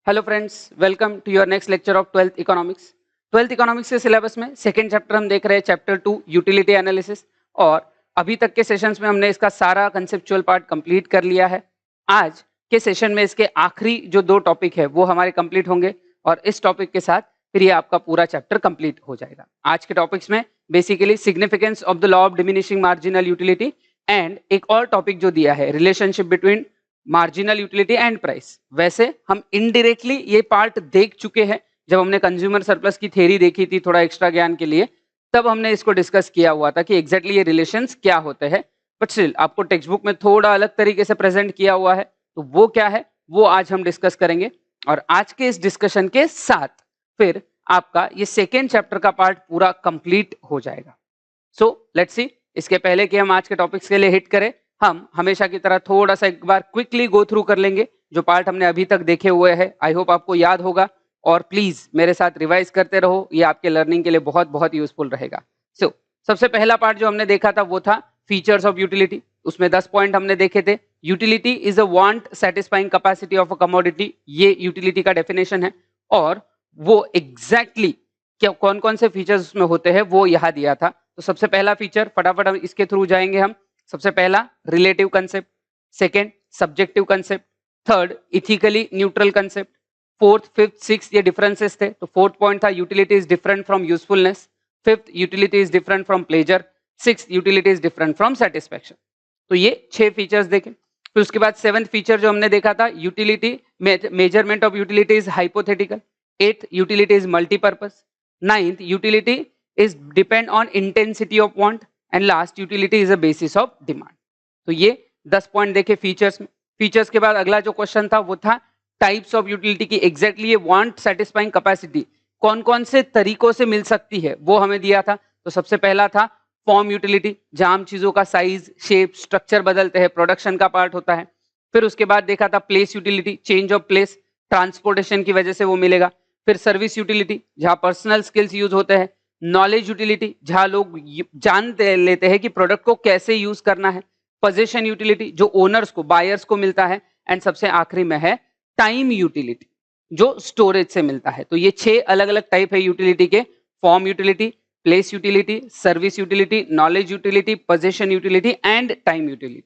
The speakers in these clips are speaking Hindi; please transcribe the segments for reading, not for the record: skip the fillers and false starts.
Hello friends, welcome to your next lecture of 12th economics. 12th economics के सिलेबस में सेकंड चैप्टर हम देख रहे हैं, चैप्टर 2 यूटिलिटी एनालिसिस। और अभी तक के सेशंस में हमने इसका सारा कंसेप्चुअल पार्ट कंप्लीट कर लिया है। आज के सेशन में इसके आखिरी जो 2 टॉपिक है वो हमारे कंप्लीट होंगे और इस टॉपिक के साथ फिर ये आपका पूरा चैप्टर कंप्लीट हो जाएगा। आज के टॉपिक्स में basically significance of the law of diminishing marginal utility and एक और टॉपिक जो दिया है, relationship between marginal utility and price. वैसे हम इनडायरेक्टली ये पार्ट देख चुके हैं जब हमने कंज्यूमर सरप्लस की थ्योरी देखी थी, थोड़ा एक्स्ट्रा ज्ञान के लिए, तब हमने इसको डिस्कस किया हुआ था कि एग्जैक्टली ये रिलेशंस क्या होते हैं। बट स्टिल आपको टेक्स्ट बुक में थोड़ा अलग तरीके से प्रेजेंट किया हुआ है, तो वो क्या है वो आज हम डिस्कस करेंगे। और आज के इस डिस्कशन के साथ फिर आपका ये सेकेंड चैप्टर का पार्ट पूरा कंप्लीट हो जाएगा। सो लेट्स सी, इसके पहले कि हम आज के टॉपिक्स के लिए हिट करें, हम हमेशा की तरह थोड़ा सा एक बार क्विकली गो थ्रू कर लेंगे जो पार्ट हमने अभी तक देखे हुए हैं। आई होप आपको याद होगा और प्लीज मेरे साथ रिवाइज करते रहो, ये आपके लर्निंग के लिए बहुत बहुत यूजफुल रहेगा। सो सबसे पहला पार्ट जो हमने देखा था वो था फीचर्स ऑफ यूटिलिटी। उसमें 10 पॉइंट हमने देखे थे। Utility is a want satisfying capacity of a commodity, ये यूटिलिटी का डेफिनेशन है। और वो एग्जैक्टली क्या कौन कौन से फीचर्स उसमें होते हैं वो यहाँ दिया था। तो सबसे पहला फीचर फटाफट हम इसके थ्रू जाएंगे हम। सबसे पहला relative concept, second subjective concept, third ethically neutral concept, fourth fifth six ये डिफरेंसेस थे। तो फोर्थ पॉइंट था utility is different from usefulness, fifth utility is different from pleasure, six utility is different from satisfaction. तो ये 6 फीचर्स देखे। फिर उसके बाद 7th फीचर जो हमने देखा था, utility measurement of utility is hypothetical, 8th utility is multipurpose, 9th utility is depend on intensity of want and last utility is a basis of demand. तो ये 10 पॉइंट देखे फीचर्स में। फीचर्स के बाद अगला जो क्वेश्चन था वो था टाइप्स ऑफ यूटिलिटी की एग्जैक्टली ये वांट सेटिस्फाइंग कैपेसिटी कौन कौन से तरीकों से मिल सकती है वो हमें दिया था। तो सबसे पहला था फॉर्म यूटिलिटी, जहां हम चीजों का साइज शेप स्ट्रक्चर बदलते हैं, प्रोडक्शन का पार्ट होता है। फिर उसके बाद देखा था place utility, change of place transportation की वजह से वो मिलेगा। फिर सर्विस यूटिलिटी, जहां पर्सनल स्किल्स यूज होते हैं। नॉलेज यूटिलिटी, जहां लोग जान लेते हैं कि प्रोडक्ट को कैसे यूज करना है। पोजीशन यूटिलिटी, जो ओनर्स को बायर्स को मिलता है। एंड सबसे आखिरी में है टाइम यूटिलिटी, जो स्टोरेज से मिलता है। तो ये 6 अलग अलग टाइप है यूटिलिटी के, form utility, place utility, service utility, knowledge utility, position utility and time utility.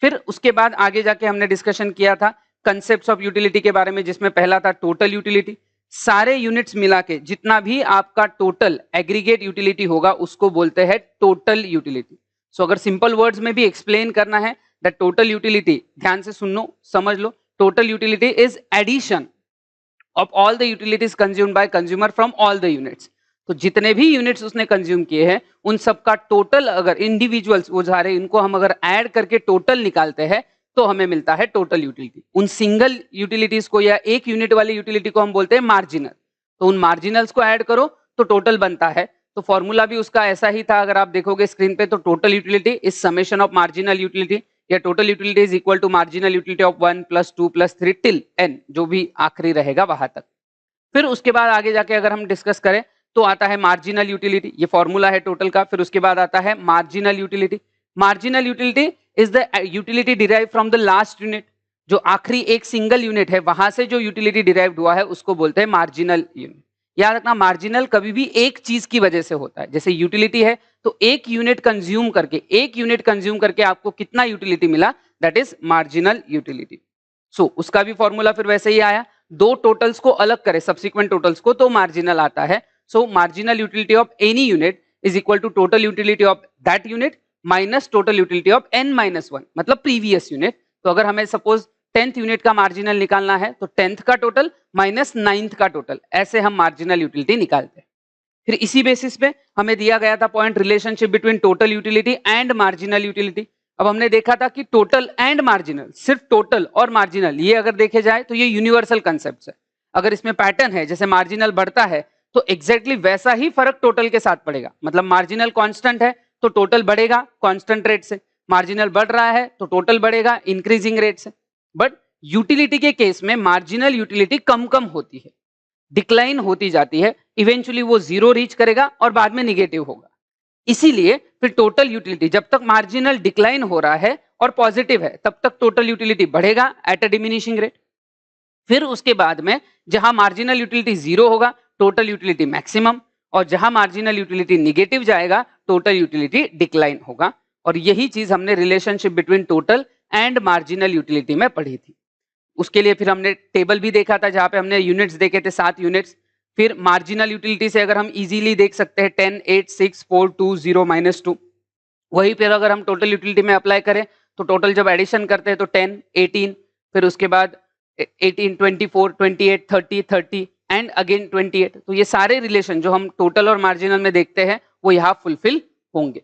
फिर उसके बाद आगे जाके हमने डिस्कशन किया था कंसेप्ट्स ऑफ यूटिलिटी के बारे में, जिसमें पहला था टोटल यूटिलिटी। सारे यूनिट्स मिला के जितना भी आपका टोटल एग्रीगेट यूटिलिटी होगा उसको बोलते हैं टोटल यूटिलिटी। सो अगर सिंपल वर्ड्स में भी एक्सप्लेन करना है, द टोटल यूटिलिटी, ध्यान से सुनो समझ लो, total utility is addition of all the utilities consumed by consumer from all the units. तो जितने भी यूनिट्स उसने कंज्यूम किए हैं उन सबका टोटल, अगर इंडिविजुअल्स वो सारे इनको हम अगर ऐड करके टोटल निकालते हैं तो हमें मिलता है टोटल यूटिलिटी। उन सिंगल यूटिलिटीज को या एक यूनिट वाली यूटिलिटी को हम बोलते हैं मार्जिनल। तो उन मार्जिनल्स को ऐड करो तो टोटल बनता है। तो फॉर्मूला भी उसका ऐसा ही था, अगर आप देखोगे स्क्रीन पे, तो total utility is summation of marginal utility, या total utility is equal to marginal utility of 1 + 2 + 3 till n, जो भी आखिरी रहेगा वहां तक। फिर उसके बाद आगे जाके अगर हम डिस्कस करें तो आता है मार्जिनल यूटिलिटी, ये फॉर्मूला है टोटल का। फिर उसके बाद आता है marginal utility. Marginal utility is the utility derive from the last unit, जो आखिरी एक सिंगल यूनिट है वहां से जो यूटिलिटी डिराइव्ड हुआ है उसको बोलते हैं मार्जिनल यूनिट। याद रखना, मार्जिनल कभी भी एक चीज की वजह से होता है। जैसे यूटिलिटी है तो एक यूनिट कंज्यूम करके आपको कितना यूटिलिटी मिला, दैट इज मार्जिनल यूटिलिटी। सो उसका भी फॉर्मूला फिर वैसे ही आया, दो टोटल्स को अलग करें सब्सिक्वेंट टोटल्स को तो मार्जिनल आता है। So marginal utility of any unit is equal to total utility of that unit minus total utility of n-1, मतलब प्रीवियस यूनिट। तो अगर हमें सपोज 10th यूनिट का मार्जिनल निकालना है तो 10th का टोटल माइनस 9th का टोटल, ऐसे हम मार्जिनल यूटिलिटी निकालते हैं। फिर इसी बेसिस पे हमें दिया गया था point relationship between total utility and marginal utility. अब हमने देखा था कि टोटल एंड मार्जिनल, सिर्फ टोटल और मार्जिनल, ये अगर देखे जाए तो ये यूनिवर्सल कंसेप्ट है। अगर इसमें पैटर्न है, जैसे मार्जिनल बढ़ता है तो एग्जैक्टली वैसा ही फर्क टोटल के साथ पड़ेगा। मतलब मार्जिनल कांस्टेंट है तो टोटल बढ़ेगा कांस्टेंट रेट से, मार्जिनल बढ़ रहा है तो टोटल बढ़ेगा इंक्रीजिंग रेट से। बट यूटिलिटी के केस में मार्जिनल यूटिलिटी कम कम होती है, डिक्लाइन होती जाती है, इवेंचुअली वो जीरो रीच करेगा और बाद में निगेटिव होगा। इसीलिए फिर टोटल यूटिलिटी, जब तक मार्जिनल डिक्लाइन हो रहा है और पॉजिटिव है तब तक टोटल यूटिलिटी बढ़ेगा एट अ डिमिनिशिंग रेट। फिर उसके बाद में जहां मार्जिनल यूटिलिटी 0 होगा टोटल यूटिलिटी मैक्सिमम, और जहां मार्जिनल यूटिलिटी निगेटिव जाएगा टोटल यूटिलिटी डिक्लाइन होगा। और यही चीज हमने relationship between total and marginal utility में पढ़ी थी। उसके लिए फिर हमने टेबल भी देखा था जहां पे हमने यूनिट्स देखे थे 7 यूनिट्स। फिर मार्जिनल यूटिलिटी से अगर हम इजीली देख सकते हैं 10, 8, 6, 4, 2, 0, -2। वही फिर अगर हम टोटल यूटिलिटी में अप्लाई करें तो टोटल जब एडिशन करते हैं तो 10, 18, फिर उसके बाद 18, 24, 28, 30, 30 एंड अगेन 28। तो ये सारे रिलेशन जो हम टोटल और मार्जिनल में देखते हैं वो यहाँ फुलफिल होंगे।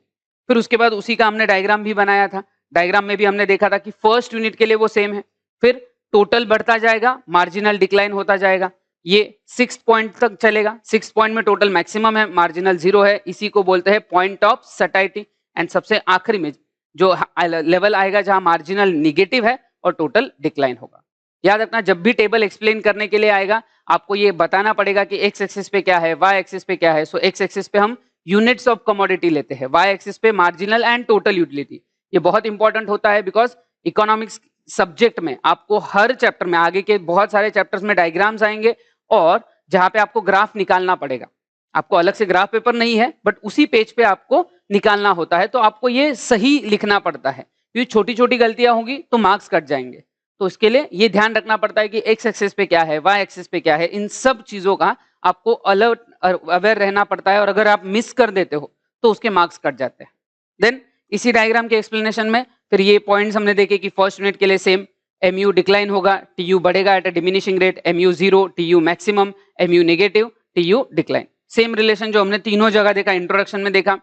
फिर उसके बाद उसी का हमने डायग्राम भी बनाया था। डायग्राम में भी हमने देखा था कि फर्स्ट यूनिट के लिए वो सेम है, फिर टोटल बढ़ता जाएगा, मार्जिनल डिक्लाइन होता जाएगा। ये 6 पॉइंट तक चलेगा। 6 पॉइंट में टोटल मैक्सिमम है, मार्जिनल 0 है, इसी को बोलते हैं पॉइंट ऑफ सटाइटी। एंड सबसे आखिरी में जो लेवल आएगा जहां मार्जिनल निगेटिव है और टोटल डिक्लाइन होगा। याद रखना जब भी टेबल एक्सप्लेन करने के लिए आएगा आपको ये बताना पड़ेगा कि एक्स एक्सिस पे क्या है, वाई एक्सिस पे क्या है। सो एक्स एक्सिस पे हम यूनिट्स ऑफ कमोडिटी लेते हैं, वाई एक्सिस पे मार्जिनल एंड टोटल यूटिलिटी। ये बहुत इंपॉर्टेंट होता है बिकॉज इकोनॉमिक्स सब्जेक्ट में आपको हर चैप्टर में, आगे के बहुत सारे चैप्टर्स में डायग्राम्स आएंगे और जहां पे आपको ग्राफ निकालना पड़ेगा। आपको अलग से ग्राफ पेपर नहीं है बट उसी पेज पे आपको निकालना होता है, तो आपको ये सही लिखना पड़ता है क्योंकि छोटी छोटी गलतियां होंगी तो मार्क्स कट जाएंगे। तो इसके लिए ये ध्यान रखना पड़ता है कि एक्स एक्सिस पे क्या है, वाई एक्सिस पे क्या है, इन सब चीजों का आपको अलर्ट अवेयर रहना पड़ता है और अगर आप मिस कर देते हो तो उसके मार्क्स कट जाते हैं। देन इसी डायग्राम के एक्सप्लेनेशन में फिर ये पॉइंट्स हमने देखे कि फर्स्ट यूनिट के लिए सेम, MU डिक्लाइन होगा, TU बढ़ेगा at a diminishing rate, MU 0, TU maximum, MU negative, TU decline. Same relation जो हमने तीनों जगह देखा, इंट्रोडक्शन में देखा,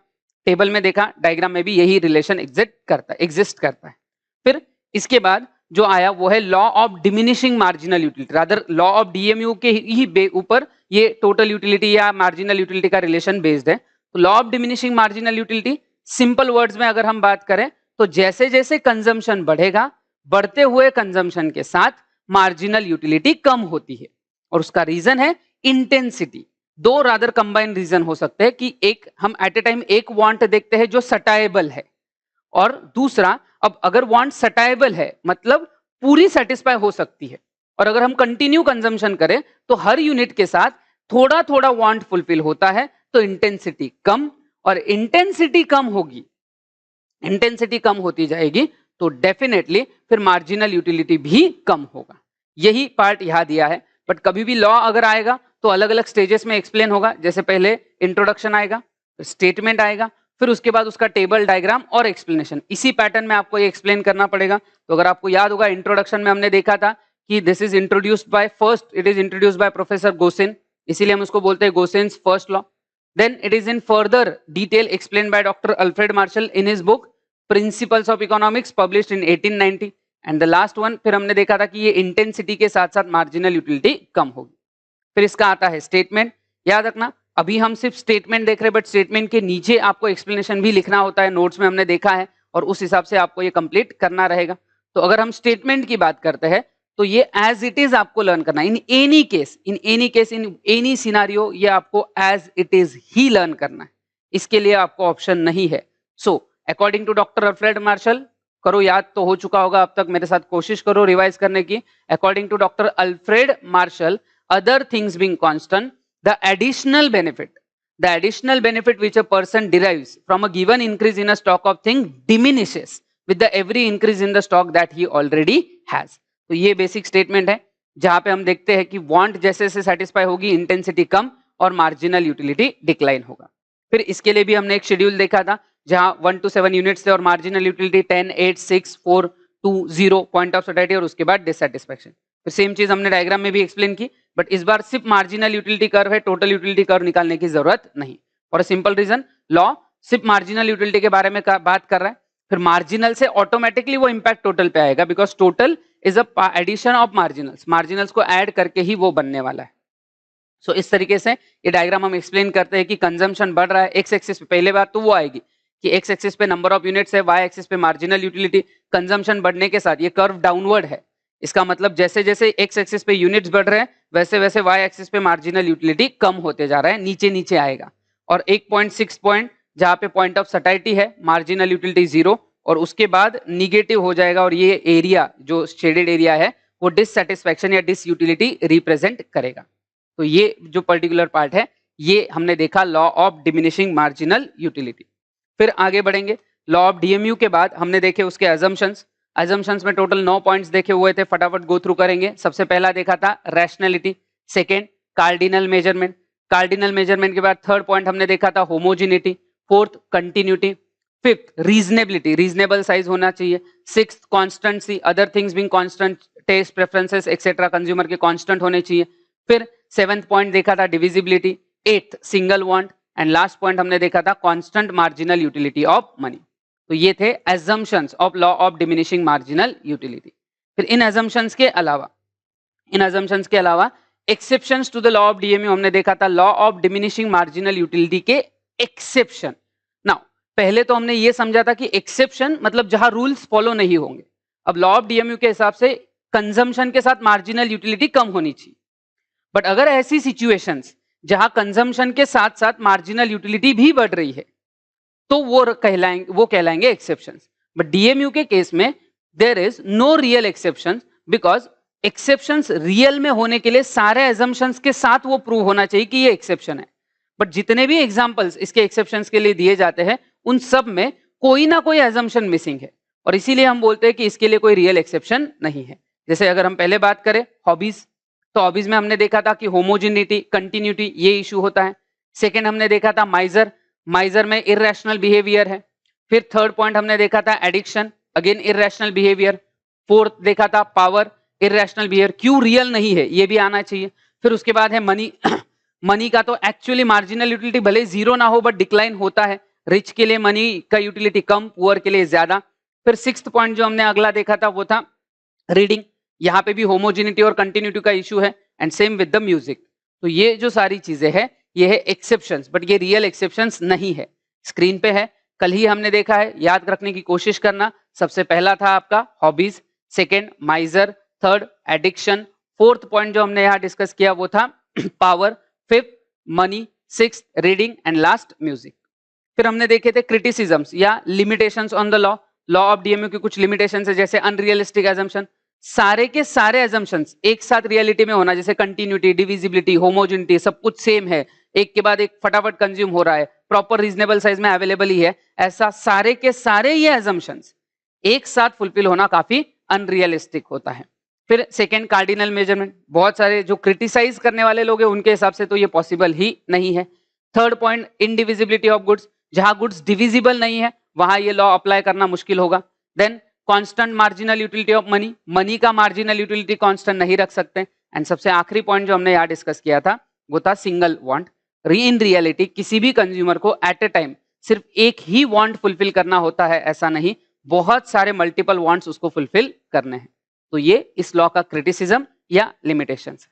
टेबल में देखा, डायग्राम में भी यही रिलेशन एग्जिस्ट करता है। फिर इसके बाद जो आया वो है law of diminishing marginal utility, rather law of DMU के ही ऊपर ये टोटल यूटिलिटी या मार्जिनल यूटिलिटी का रिलेशन बेस्ड है। तो law of diminishing marginal utility simple words में अगर हम बात करें तो जैसे जैसे कंजम्पशन बढ़ेगा, बढ़ते हुए कंजम्पशन के साथ मार्जिनल यूटिलिटी कम होती है और उसका रीजन है इंटेंसिटी। दो रादर कंबाइन रीजन हो सकते हैं कि एक हम एट ए टाइम एक वांट देखते हैं जो सटाएबल है, और दूसरा अब अगर वांट सटाएबल है मतलब पूरी सेटिस्फाई हो सकती है, और अगर हम कंटिन्यू कंजम्पशन करें तो हर यूनिट के साथ थोड़ा थोड़ा वांट फुलफिल होता है, तो इंटेंसिटी कम, और इंटेंसिटी कम होगी, इंटेंसिटी कम होती जाएगी तो डेफिनेटली फिर मार्जिनल यूटिलिटी भी कम होगा। यही पार्ट यहां दिया है। बट कभी भी लॉ अगर आएगा तो अलग अलग स्टेजेस में एक्सप्लेन होगा। जैसे पहले इंट्रोडक्शन आएगा, स्टेटमेंट आएगा, फिर उसके बाद उसका टेबल डायग्राम और एक्सप्लेनेशन। इसी पैटर्न में आपको ये एक्सप्लेन करना पड़ेगा। तो अगर आपको याद होगा इंट्रोडक्शन में हमने देखा था कि this is introduced by first, it is introduced by professor Gossen, इसीलिए हम उसको बोलते हैं Gossen's first law. Then it is in further detail explain by doctor Alfred Marshall in his book principles of economics published in 1890। And the last one फिर हमने देखा था कि ये इंटेंसिटी के साथ साथ मार्जिनल यूटिलिटी कम होगी। फिर इसका आता है स्टेटमेंट। याद रखना अभी हम सिर्फ स्टेटमेंट देख रहे हैं बट स्टेटमेंट के नीचे आपको एक्सप्लेनेशन भी लिखना होता है, नोट्स में हमने देखा है, और उस हिसाब से आपको ये कंप्लीट करना रहेगा। तो अगर हम स्टेटमेंट की बात करते हैं तो ये एज इट इज आपको लर्न करना है। In any case, in any scenario ये आपको एज इट इज ही लर्न करना है, इसके लिए आपको ऑप्शन नहीं है। So according to doctor Alfred Marshall, करो याद तो हो चुका होगा अब तक, मेरे साथ कोशिश करो रिवाइज करने की। According to doctor Alfred Marshall, other things being constant, the additional benefit which a person derives from a given increase in a stock of thing diminishes with the every increase in the stock that he already has। तो ये बेसिक स्टेटमेंट है जहां पे हम देखते हैं कि वांट जैसे जैसे सेटिस्फाई होगी इंटेंसिटी कम और मार्जिनल यूटिलिटी डिक्लाइन होगा। फिर इसके लिए भी हमने एक शेड्यूल देखा था जहां 1 to 7 यूनिट्स थे और marginal utility 10, 8, 6, 4, 2, 0 point of satisfaction, और उसके बाद डिससैटिस्फैक्शन। फिर सेम चीज हमने डायग्राम में भी एक्सप्लेन की, बट इस बार सिर्फ मार्जिनल यूटिलिटी कर्व है, टोटल यूटिलिटी कर्व निकालने की जरूरत नहीं। और सिंपल रीजन, लॉ सिर्फ मार्जिनल यूटिलिटी के बारे में बात कर रहा है, फिर मार्जिनल से ऑटोमेटिकली वो इंपैक्ट टोटल पे आएगा because total is a addition of marginals, marginals को ऐड करके ही वो बनने वाला है। सो इस तरीके से ये डायग्राम हम एक्सप्लेन करते हैं कि कंजम्पशन बढ़ रहा है एक्स एक्सिस पे, पहले बात तो वो आएगी कि एक्स एक्सिस पे नंबर ऑफ यूनिट्स है, वाई एक्सिस पे मार्जिनल यूटिलिटी, कंजम्पशन बढ़ने के साथ ये कर्व डाउनवर्ड है। इसका मतलब जैसे जैसे एक्स एक्सिस पे यूनिट्स बढ़ रहे हैं वैसे वैसे वाई एक्सिस पे मार्जिनल यूटिलिटी कम होते जा रहा है, नीचे नीचे आएगा। और 1.6 पॉइंट जहां पे पॉइंट ऑफ सटाइटी है, मार्जिनल यूटिलिटी 0, और उसके बाद निगेटिव हो जाएगा और ये एरिया जो शेडेड एरिया है वो डिससैटिस्फैक्शन या डिसयूटिलिटी रिप्रेजेंट करेगा। तो ये जो पर्टिकुलर पार्ट है ये हमने देखा law of diminishing marginal utility. फिर आगे बढ़ेंगे, लॉ ऑफ डीएमयू के बाद हमने देखे उसके अजम्पशंस में टोटल 9 पॉइंट्स देखे हुए थे, फटाफट गो थ्रू करेंगे। सबसे पहला देखा था rationality, second cardinal measurement, cardinal measurement के बाद थर्ड पॉइंट हमने देखा था homogeneity, fourth continuity, fifth reasonability, reasonable size होना चाहिए, sixth constancy, other things being constant, taste preferences etcetera consumer के कांस्टेंट होने चाहिए। फिर सेवेंथ पॉइंट देखा था divisibility, eighth single want, and last point हमने देखा था constant marginal utility of money. तो ये थे assumptions of law of diminishing marginal utility. फिर इन assumptions के अलावा exceptions to the law of DMU हमने देखा था, law of diminishing marginal utility के एक्सेप्शन। नाउ पहले तो हमने ये समझा था कि एक्सेप्शन मतलब जहां रूल्स फॉलो नहीं होंगे। अब लॉ ऑफ डीएमयू के हिसाब से कंजम्पशन के साथ मार्जिनल यूटिलिटी कम होनी चाहिए, बट अगर ऐसी सिचुएशंस जहां कंजम्पशन के साथ साथ मार्जिनल यूटिलिटी भी बढ़ रही है तो वो कहलाएंगे एक्सेप्शंस। बट डीएमयू के केस में there is no real exceptions, because exceptions real में होने के लिए सारे एजम्पशंस के साथ वो प्रूव होना चाहिए कि ये एक्सेप्शन है। बट जितने भी एग्जांपल्स इसके एक्सेप्शंस के लिए दिए जाते हैं उन सब में कोई ना कोई एजम्पशन मिसिंग है, और इसीलिए हम बोलते हैं कि इसके लिए कोई रियल एक्सेप्शन नहीं है। जैसे अगर हम पहले बात करें हॉबीज, तो हॉबीज में हमने देखा था कि होमोजिनिटी, कंटिन्यूटी ये इशू होता है। सेकेंड हमने देखा था माइजर में इररेशनल बिहेवियर है। फिर थर्ड पॉइंट हमने देखा था addiction, again irrational behaviour. Fourth देखा था पावर, इररेशनल बिहेवियर, क्यों रियल नहीं है ये भी आना चाहिए। फिर उसके बाद है मनी मनी का तो एक्चुअली मार्जिनल यूटिलिटी भले जीरो ना हो बट डिक्लाइन होता है, रिच के लिए मनी का यूटिलिटी कम, पुअर के लिए ज्यादा। फिर सिक्स्थ पॉइंट जो हमने अगला देखा था वो था रीडिंग, यहाँ पे भी होमोजिनिटी और कंटिन्यूटी का इशू है, and same with the music. तो ये जो सारी चीजें हैं ये है एक्सेप्शंस, बट ये रियल एक्सेप्शंस नहीं है। स्क्रीन पे है, कल ही हमने देखा है, याद रखने की कोशिश करना। सबसे पहला था आपका hobbies, second माइजर, third addiction, fourth point जो हमने यहाँ डिस्कस किया वो था power, fifth money, sixth reading, and last music. फिर हमने देखे थे क्रिटिसिज्म्स या limitations on the law of DMU की कुछ लिमिटेशंस है, जैसे अनरियलिस्टिक एजम्पशन, सारे के सारे एजम्पशंस एक साथ रियलिटी में होना, जैसे कंटिन्यूटी, डिविजिबिलिटी, होमोजिनिटी सब कुछ सेम है, एक के बाद एक फटाफट कंज्यूम हो रहा है, प्रॉपर रीजनेबल साइज में अवेलेबल ही है, ऐसा सारे के सारे ये एजम्पशंस एक साथ फुलफिल होना काफी अनरियलिस्टिक होता है। फिर सेकेंड कार्डिनल मेजरमेंट, बहुत सारे जो क्रिटिसाइज करने वाले लोग हैं उनके हिसाब से तो ये पॉसिबल ही नहीं है। Third point indivisibility of goods, जहां गुड्स डिविजिबल नहीं है वहां ये लॉ अप्लाई करना मुश्किल होगा। Then constant marginal utility of money, money का मार्जिनल यूटिलिटी कांस्टेंट नहीं रख सकते। एंड सबसे आखिरी पॉइंट जो हमने यहाँ डिस्कस किया था वो था सिंगल वांट। इन रियलिटी किसी भी कंज्यूमर को एट ए टाइम सिर्फ एक ही वांट फुलफिल करना होता है, ऐसा नहीं, बहुत सारे मल्टीपल वांट्स उसको फुलफिल करने हैं। तो ये इस लॉ का क्रिटिसिज्म या लिमिटेशंस है।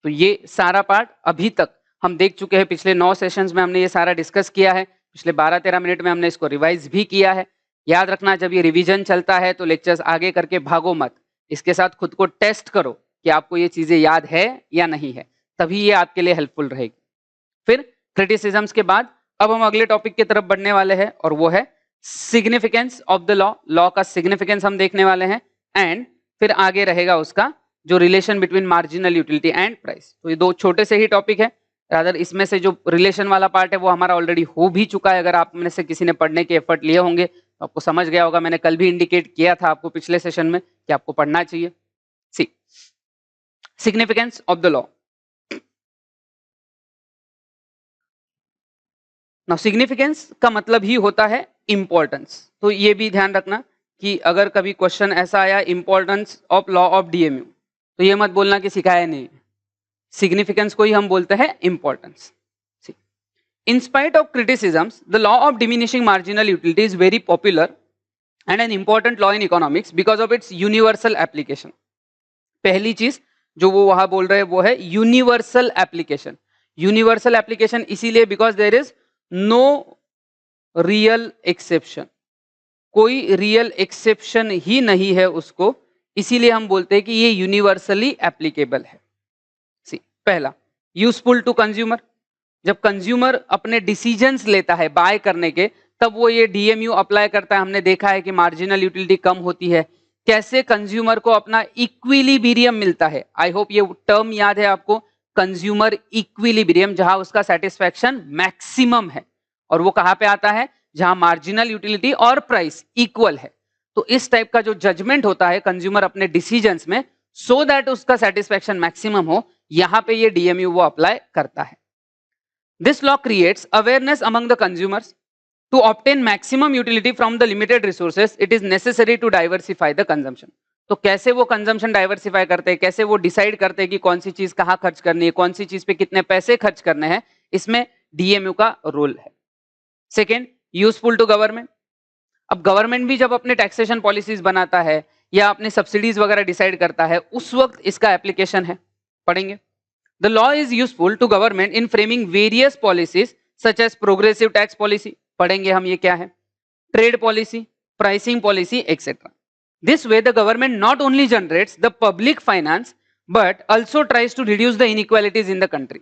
तो ये सारा पार्ट अभी तक हम देख चुके हैं, पिछले 9 सेशंस में हमने ये सारा डिस्कस किया है, पिछले 12-13 मिनट में हमने इसको रिवाइज भी किया है। याद रखना जब ये रिवीजन चलता है तो लेक्चर्स आगे करके भागो मत, इसके साथ खुद को टेस्ट करो कि आपको ये चीजें याद है या नहीं है, तभी ये आपके लिए हेल्पफुल रहेगी। फिर क्रिटिसिज्म्स के बाद अब हम अगले टॉपिक की तरफ बढ़ने वाले हैं और वो है सिग्निफिकेंस ऑफ द लॉ का सिग्निफिकेंस हम देखने वाले हैं, एंड फिर आगे रहेगा उसका जो relation between marginal utility and price. तो ये 2 छोटे से ही टॉपिक है, रादर इसमें से जो रिलेशन वाला पार्ट है वो हमारा ऑलरेडी हो भी चुका है। अगर आप में से किसी ने पढ़ने के एफर्ट लिए होंगे तो आपको समझ गया होगा, मैंने कल भी इंडिकेट किया था आपको पिछले सेशन में कि आपको पढ़ना चाहिए। See significance of the law. Now significance का मतलब ही होता है इंपॉर्टेंस। तो ये भी ध्यान रखना कि अगर कभी क्वेश्चन ऐसा आया importance of law of DMU तो ये मत बोलना कि सिखाया नहीं, सिग्निफिकेंस को ही हम बोलते हैं importance. In spite of criticisms, the law of diminishing marginal utility is very popular and an important law in economics because of its universal application. पहली चीज जो वो वहां बोल रहे हैं वो है यूनिवर्सल एप्लीकेशन। यूनिवर्सल एप्लीकेशन इसीलिए because there is no real exception, कोई रियल एक्सेप्शन ही नहीं है उसको, इसीलिए हम बोलते हैं कि ये यूनिवर्सली एप्लीकेबल है। सी पहला यूजफुल टू कंज्यूमर, जब कंज्यूमर अपने डिसीजंस लेता है बाय करने के तब वो ये डीएमयू अप्लाई करता है। हमने देखा है कि मार्जिनल यूटिलिटी कम होती है, कैसे कंज्यूमर को अपना इक्विलिब्रियम मिलता है। आई होप ये टर्म याद है आपको, कंज्यूमर इक्विलिब्रियम, जहां उसका सेटिस्फैक्शन मैक्सिमम है। और वो कहां पे आता है, जहां मार्जिनल यूटिलिटी और प्राइस इक्वल है। तो इस टाइप का जो जजमेंट होता है कंज्यूमर अपने डिसीजंस में, सो दैट उसका सेटिस्फैक्शन मैक्सिमम हो, यहां पे ये डीएमयू वो अप्लाई करता है। This law creates awareness among the consumers to obtain maximum utility from the limited resources it is necessary to diversify the consumption। तो कैसे वो कंजम्पशन डाइवर्सिफाई करते हैं, कैसे वो डिसाइड करते हैं कि कौन सी चीज कहां खर्च करनी है, कौन सी चीज पे कितने पैसे खर्च करने हैं, इसमें डीएमयू का रोल है। Second, useful to government. अब गवर्नमेंट भी जब अपने टैक्सेशन पॉलिसीज बनाता है या अपने सब्सिडीज वगैरह डिसाइड करता है, उस वक्त इसका एप्लीकेशन है, पढ़ेंगे। The law is useful to government in framing various policies such as progressive tax policy, पढ़ेंगे हम ये क्या है, trade policy, pricing policy etcetera. This way the government not only generates the public finance but also tries to reduce the inequalities in the country.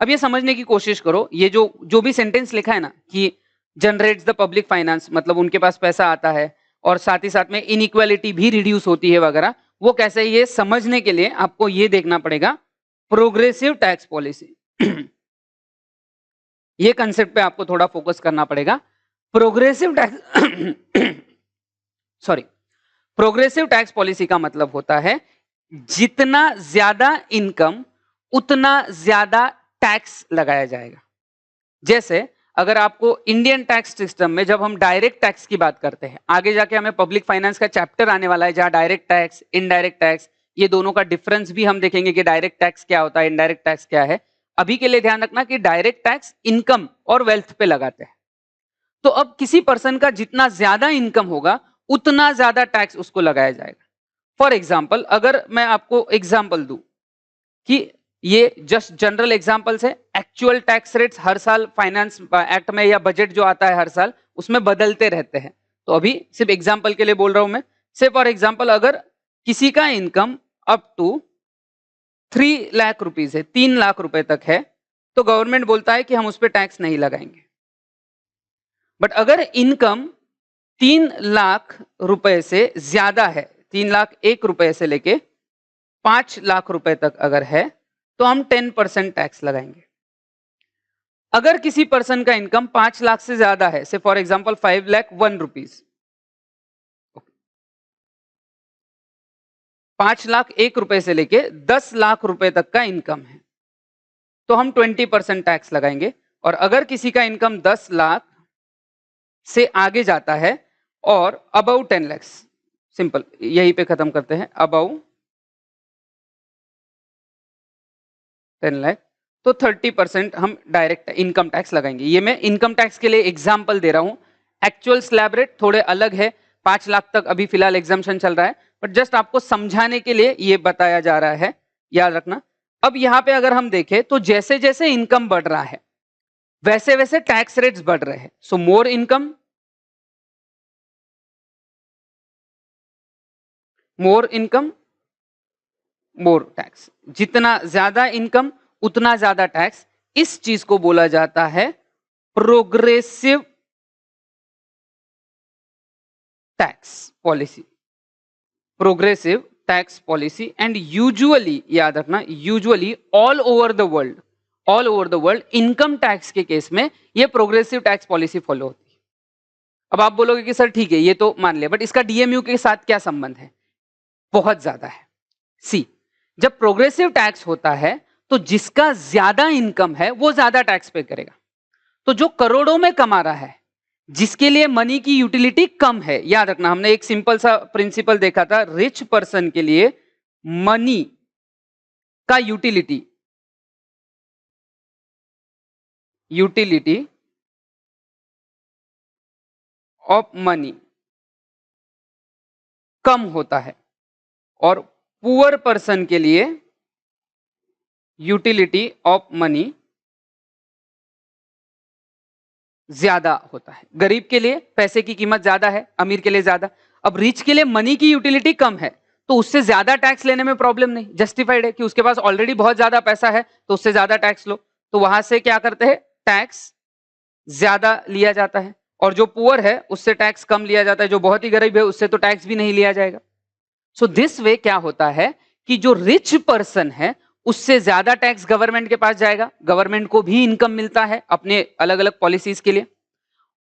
अब ये समझने की कोशिश करो, ये जो भी सेंटेंस लिखा है ना कि जनरेट्स द पब्लिक फाइनेंस, मतलब उनके पास पैसा आता है और साथ ही साथ में इनइक्वालिटी भी रिड्यूस होती है वगैरह, वो कैसे, ये समझने के लिए आपको ये देखना पड़ेगा प्रोग्रेसिव टैक्स पॉलिसी। ये कंसेप्ट पे आपको थोड़ा फोकस करना पड़ेगा। Progressive tax sorry, progressive tax policy का मतलब होता है जितना ज्यादा इनकम उतना ज्यादा टैक्स लगाया जाएगा। जैसे अगर आपको इंडियन टैक्स सिस्टम में जब हम डायरेक्ट टैक्स की बात करते हैं, आगे जाके हमें पब्लिक फाइनेंस का चैप्टर आने वाला है जहां डायरेक्ट टैक्स, इनडायरेक्ट टैक्स, ये दोनों का डिफरेंस भी हम देखेंगे कि डायरेक्ट टैक्स क्या होता है, इनडायरेक्ट टैक्स क्या है। अभी के लिए ध्यान रखना कि डायरेक्ट टैक्स इनकम और वेल्थ पे लगाते हैं। तो अब किसी पर्सन का जितना ज्यादा इनकम होगा उतना ज्यादा टैक्स उसको लगाया जाएगा। फॉर एग्जाम्पल, अगर मैं आपको एग्जाम्पल दूं कि ये जस्ट जनरल एग्जाम्पल्स है, एक्चुअल टैक्स रेट्स हर साल फाइनेंस एक्ट में या बजट जो आता है हर साल उसमें बदलते रहते हैं। तो अभी सिर्फ एग्जाम्पल के लिए बोल रहा हूं मैं। से फॉर एग्जाम्पल, अगर किसी का income up to 3 lakh rupees है, 3 लाख रुपए तक है, तो गवर्नमेंट बोलता है कि हम उस पर टैक्स नहीं लगाएंगे। बट अगर इनकम 3 लाख रुपए से ज्यादा है, 3 लाख 1 रुपए से लेके 5 लाख रुपए तक अगर है, तो हम 10% टैक्स लगाएंगे। अगर किसी पर्सन का इनकम 5 लाख से ज्यादा है, से for example 5 lakh 1 rupees, 5 lakh 1 रुपए से लेके 10 लाख रुपए तक का इनकम है, तो हम 20% टैक्स लगाएंगे। और अगर किसी का इनकम 10 लाख से आगे जाता है और अबव 10 लाख, सिंपल यहीं पे खत्म करते हैं, अबव 10 लाख, तो 30% हम डायरेक्ट इनकम टैक्स लगाएंगे। ये मैं इनकम टैक्स के लिए एग्जांपल दे रहा हूं। एक्चुअल स्लैब रेट थोड़े अलग है, 5 लाख तक अभी फिलहाल एग्जाम्पशन चल रहा है, बट जस्ट आपको समझाने के लिए ये बताया जा रहा है, याद रखना। अब यहां पे अगर हम देखें तो जैसे जैसे इनकम बढ़ रहा है वैसे वैसे टैक्स रेट्स बढ़ रहे हैं। सो मोर इनकम मोर टैक्स, जितना ज्यादा इनकम उतना ज्यादा टैक्स। इस चीज को बोला जाता है progressive tax policy, progressive tax policy. And usually, याद रखना, usually all over the world income tax के केस में ये प्रोग्रेसिव टैक्स पॉलिसी फॉलो होती है। अब आप बोलोगे कि सर ठीक है ये तो मान लिया, बट इसका डीएमयू के साथ क्या संबंध है? बहुत ज्यादा है। सी, जब प्रोग्रेसिव टैक्स होता है तो जिसका ज्यादा इनकम है वो ज्यादा टैक्स पे करेगा। तो जो करोड़ों में कमा रहा है, जिसके लिए मनी की यूटिलिटी कम है, याद रखना हमने एक सिंपल सा प्रिंसिपल देखा था, रिच पर्सन के लिए मनी का यूटिलिटी ऑफ मनी कम होता है और पुअर पर्सन के लिए यूटिलिटी ऑफ मनी ज्यादा होता है। गरीब के लिए पैसे की कीमत ज्यादा है, अमीर के लिए ज्यादा। अब रिच के लिए मनी की यूटिलिटी कम है, तो उससे ज्यादा टैक्स लेने में प्रॉब्लम नहीं, जस्टिफाइड है कि उसके पास ऑलरेडी बहुत ज्यादा पैसा है तो उससे ज्यादा टैक्स लो। तो वहां से क्या करते हैं, टैक्स ज्यादा लिया जाता है। और जो पुअर है उससे टैक्स कम लिया जाता है, जो बहुत ही गरीब है उससे तो टैक्स भी नहीं लिया जाएगा। सो दिस वे क्या होता है कि जो रिच पर्सन है उससे ज्यादा टैक्स गवर्नमेंट के पास जाएगा, गवर्नमेंट को भी इनकम मिलता है अपने अलग अलग पॉलिसीज के लिए,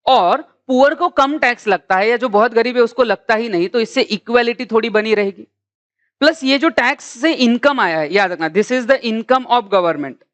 और पुअर को कम टैक्स लगता है या जो बहुत गरीब है उसको लगता ही नहीं, तो इससे इक्वालिटी थोड़ी बनी रहेगी। प्लस ये जो टैक्स से इनकम आया है, याद रखना, this is the income of government.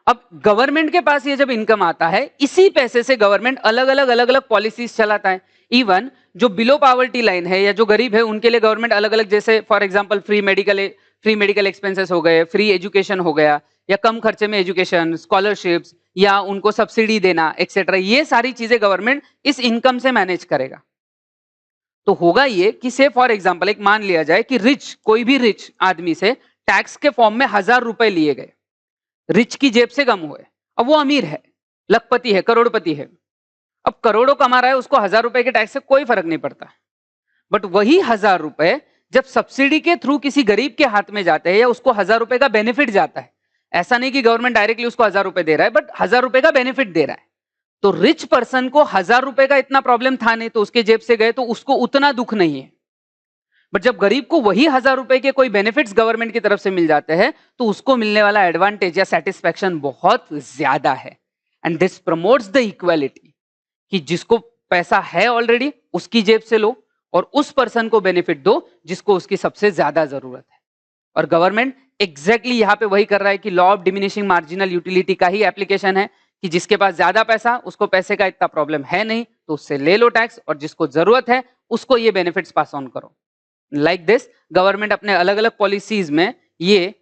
अब गवर्नमेंट के पास ये जब इनकम आता है, इसी पैसे से गवर्नमेंट अलग अलग पॉलिसीज चलाता है। इवन जो बिलो पॉवर्टी लाइन है या जो गरीब है उनके लिए गवर्नमेंट अलग अलग, जैसे for example free medical expenses हो गए, फ्री एजुकेशन हो गया, या कम खर्चे में एजुकेशन, स्कॉलरशिप्स, या उनको सब्सिडी देना एक्सेट्रा, ये सारी चीजें गवर्नमेंट इस इनकम से मैनेज करेगा। तो होगा ये कि से फॉर एग्जांपल एक मान लिया जाए कि कोई भी रिच आदमी से टैक्स के फॉर्म में 1000 रुपए लिए गए, रिच की जेब से कम हुए। अब वो अमीर है, लखपति है, करोड़पति है, अब करोड़ों कमा रहा है, उसको 1000 रुपए के टैक्स से कोई फर्क नहीं पड़ता। बट वही 1000 रुपए जब सब्सिडी के थ्रू किसी गरीब के हाथ में जाते हैं या उसको 1000 रुपए का बेनिफिट जाता है, ऐसा नहीं कि गवर्नमेंट डायरेक्टली उसको 1000 रुपए दे रहा है, बट 1000 रुपए का बेनिफिट दे रहा है, तो रिच पर्सन को 1000 रुपए का इतना प्रॉब्लम था नहीं, तो उसके जेब से गए तो उसको उतना दुख नहीं है। बट जब गरीब को वही 1000 रुपए के कोई बेनिफिट्स गवर्नमेंट की तरफ से मिल जाते हैं, तो उसको मिलने वाला एडवांटेज या सेटिस्फैक्शन बहुत ज्यादा है। And this promotes the equality, कि जिसको पैसा है ऑलरेडी उसकी जेब से लो और उस पर्सन को बेनिफिट दो जिसको उसकी सबसे ज्यादा जरूरत है। और गवर्नमेंट एग्जैक्टली यहां पे वही कर रहा है कि law of diminishing marginal utility का ही एप्लीकेशन है, कि जिसके पास ज्यादा पैसा, उसको पैसे का इतना प्रॉब्लम है नहीं, तो उससे ले लो टैक्स, और जिसको जरूरत है उसको ये बेनिफिट्स पास ऑन करो। लाइक दिस गवर्नमेंट अपने अलग अलग पॉलिसीज में ये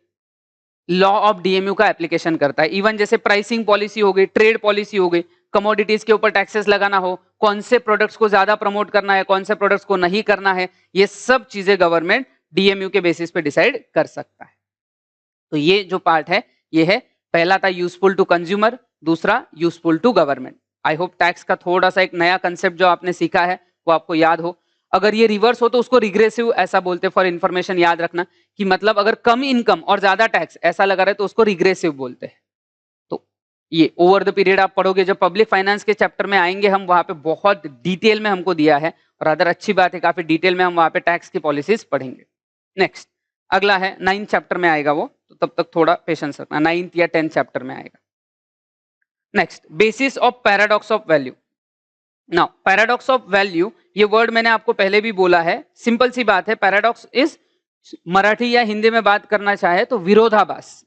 लॉ ऑफ डीएमयू का एप्लीकेशन करता है। इवन जैसे प्राइसिंग पॉलिसी हो गई, ट्रेड पॉलिसी हो गई, कमोडिटीज के ऊपर टैक्सेस लगाना हो, कौन से प्रोडक्ट्स को ज्यादा प्रमोट करना है, कौन से प्रोडक्ट्स को नहीं करना है, ये सब चीजें गवर्नमेंट डीएमयू के बेसिस पे डिसाइड कर सकता है। तो ये जो पार्ट है ये है, पहला था यूजफुल टू कंज्यूमर, दूसरा useful to government. I hope tax का थोड़ा सा एक नया कंसेप्ट जो आपने सीखा है वो आपको याद हो। अगर ये रिवर्स हो तो उसको रिग्रेसिव ऐसा बोलते हैं, फॉर इन्फॉर्मेशन याद रखना, कि मतलब अगर कम इनकम और ज्यादा टैक्स ऐसा लगा रहे तो उसको रिग्रेसिव बोलते हैं। तो ये ओवर द पीरियड आप पढ़ोगे, जब पब्लिक फाइनेंस के चैप्टर में आएंगे हम, वहां पे बहुत डिटेल में हमको दिया है, और अदर अच्छी बात है काफी डिटेल में हम वहां पे टैक्स की पॉलिसीज पढ़ेंगे। नेक्स्ट अगला है 9th चैप्टर में आएगा वो, तो तब तक थोड़ा पेशेंस रखना, 9th या 10th चैप्टर में आएगा। Next, basis of paradox of value. Now paradox of value, ये वर्ड मैंने आपको पहले भी बोला है, सिंपल सी बात है, पैराडॉक्स इज, मराठी या हिंदी में बात करना चाहे तो विरोधाभास।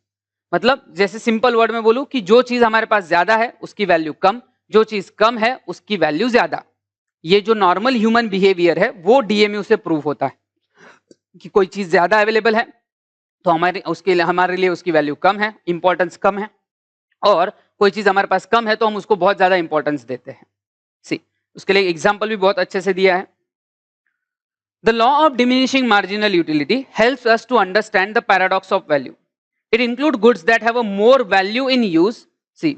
मतलब जैसे सिंपल वर्ड में बोलूं कि जो चीज हमारे पास ज्यादा है उसकी वैल्यू कम, जो चीज कम है उसकी वैल्यू ज्यादा। ये जो नॉर्मल ह्यूमन बिहेवियर है वो डीएमयू से प्रूव होता है, कि कोई चीज ज्यादा अवेलेबल है तो हमारे लिए उसकी वैल्यू कम है, इंपॉर्टेंस कम है, और कोई चीज हमारे पास कम है तो हम उसको बहुत ज्यादा इंपॉर्टेंस देते हैं। सी, उसके लिए एग्जांपल भी बहुत अच्छे से दिया है। The law of diminishing marginal utility helps us to understand the paradox of value. It includes goods that have a more value in use,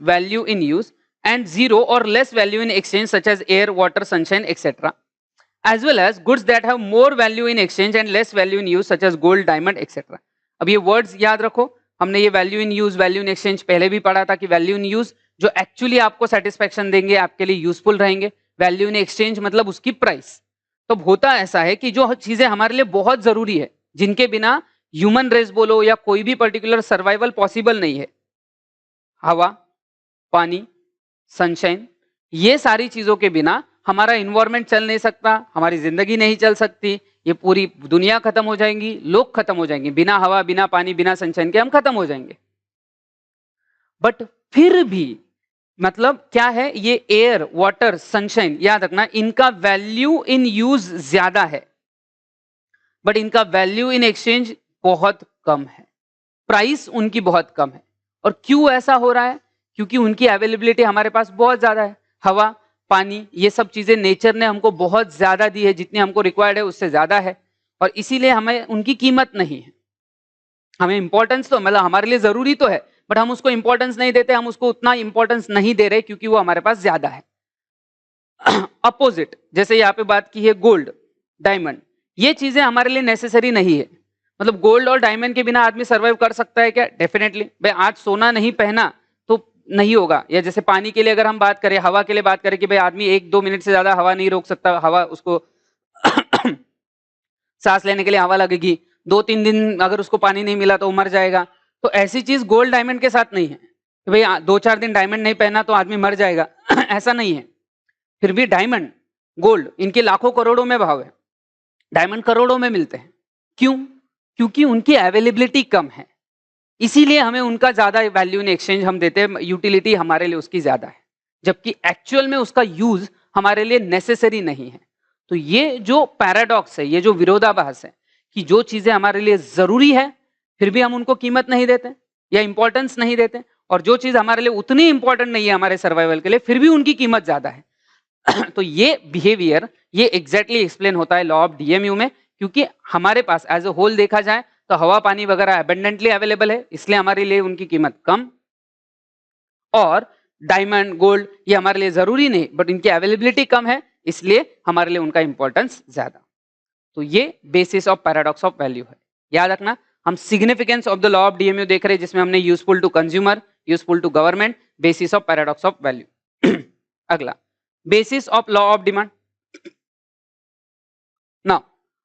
value in use, and zero or less value in exchange, such as air, water, sunshine, etc. As well as goods that have more value in exchange and less value in use, such as gold, diamond, etc. अब ये words याद रखो, हमने ये value in use, value in exchange पहले भी पढ़ा था, कि वैल्यू इन यूज जो एक्चुअली आपको सेटिस्फेक्शन देंगे, आपके लिए यूजफुल रहेंगे, वैल्यू इन एक्सचेंज मतलब उसकी प्राइस। तो होता ऐसा है कि जो चीजें हमारे लिए बहुत जरूरी है, जिनके बिना ह्यूमन रेस बोलो या कोई भी पर्टिकुलर सर्वाइवल पॉसिबल नहीं है, हवा, पानी, सनशाइन, ये सारी चीजों के बिना हमारा इन्वायरमेंट चल नहीं सकता, हमारी जिंदगी नहीं चल सकती, ये पूरी दुनिया खत्म हो जाएंगी, लोग खत्म हो जाएंगे, बिना हवा, बिना पानी, बिना सनशाइन के हम खत्म हो जाएंगे। बट फिर भी मतलब क्या है, ये एयर, वाटर, सनशाइन, याद रखना, इनका वैल्यू इन यूज ज्यादा है, बट इनका वैल्यू इन एक्सचेंज बहुत कम है, प्राइस उनकी बहुत कम है। और क्यों ऐसा हो रहा है? क्योंकि उनकी अवेलेबिलिटी हमारे पास बहुत ज्यादा है। हवा, पानी, ये सब चीजें नेचर ने हमको बहुत ज्यादा दी है, जितनी हमको रिक्वायर्ड है उससे ज्यादा है, और इसीलिए हमें उनकी कीमत नहीं है। हमें इंपॉर्टेंस तो मतलब हमारे लिए जरूरी तो है, बट हम उसको इंपॉर्टेंस नहीं देते, हम उसको उतना इंपॉर्टेंस नहीं दे रहे क्योंकि वो हमारे पास ज्यादा है। अपोजिट, जैसे यहाँ पे बात की है गोल्ड, डायमंड, ये चीजें हमारे लिए नेसेसरी नहीं है। मतलब गोल्ड और डायमंड के बिना आदमी सर्वाइव कर सकता है क्या? डेफिनेटली। भाई आज सोना नहीं पहना तो नहीं होगा। या जैसे पानी के लिए अगर हम बात करें, हवा के लिए बात करें कि भाई आदमी 1-2 मिनट से ज्यादा हवा नहीं रोक सकता, हवा उसको सांस लेने के लिए हवा लगेगी, 2-3 दिन अगर उसको पानी नहीं मिला तो वो मर जाएगा। तो ऐसी चीज गोल्ड डायमंड के साथ नहीं है कि भाई 2-4 दिन डायमंड नहीं पहना तो आदमी मर जाएगा। ऐसा नहीं है। फिर भी डायमंड, गोल्ड, इनके लाखों करोड़ों में भाव है, डायमंड करोड़ों में मिलते हैं। क्यों? क्योंकि उनकी अवेलेबिलिटी कम है, इसीलिए हमें उनका ज्यादा वैल्यू इन एक्सचेंज हम देते हैं, यूटिलिटी हमारे लिए उसकी ज्यादा है, जबकि एक्चुअल में उसका यूज हमारे लिए नेसेसरी नहीं है। तो ये जो पैराडॉक्स है, ये जो विरोधाभास है कि जो चीजें हमारे लिए जरूरी है फिर भी हम उनको कीमत नहीं देते या इंपॉर्टेंस नहीं देते, और जो चीज हमारे लिए उतनी इंपॉर्टेंट नहीं है हमारे सर्वाइवल के लिए फिर भी उनकी कीमत ज्यादा है। तो ये बिहेवियर ये एग्जैक्टली एक्सप्लेन होता है लॉ ऑफ डीएमयू में, क्योंकि हमारे पास एज अ होल देखा जाए तो हवा पानी वगैरह एबंडेंटली अवेलेबल है, इसलिए हमारे लिए उनकी कीमत कम, और डायमंड गोल्ड ये हमारे लिए जरूरी नहीं बट इनकी अवेलेबिलिटी कम है, इसलिए हमारे लिए उनका इंपॉर्टेंस ज्यादा। तो ये basis of paradox of value है। याद रखना, हम significance of the law of DMU देख रहे हैं, जिसमें हमने useful to consumer, useful to government, basis of paradox of value. अगला basis of law of demand. Now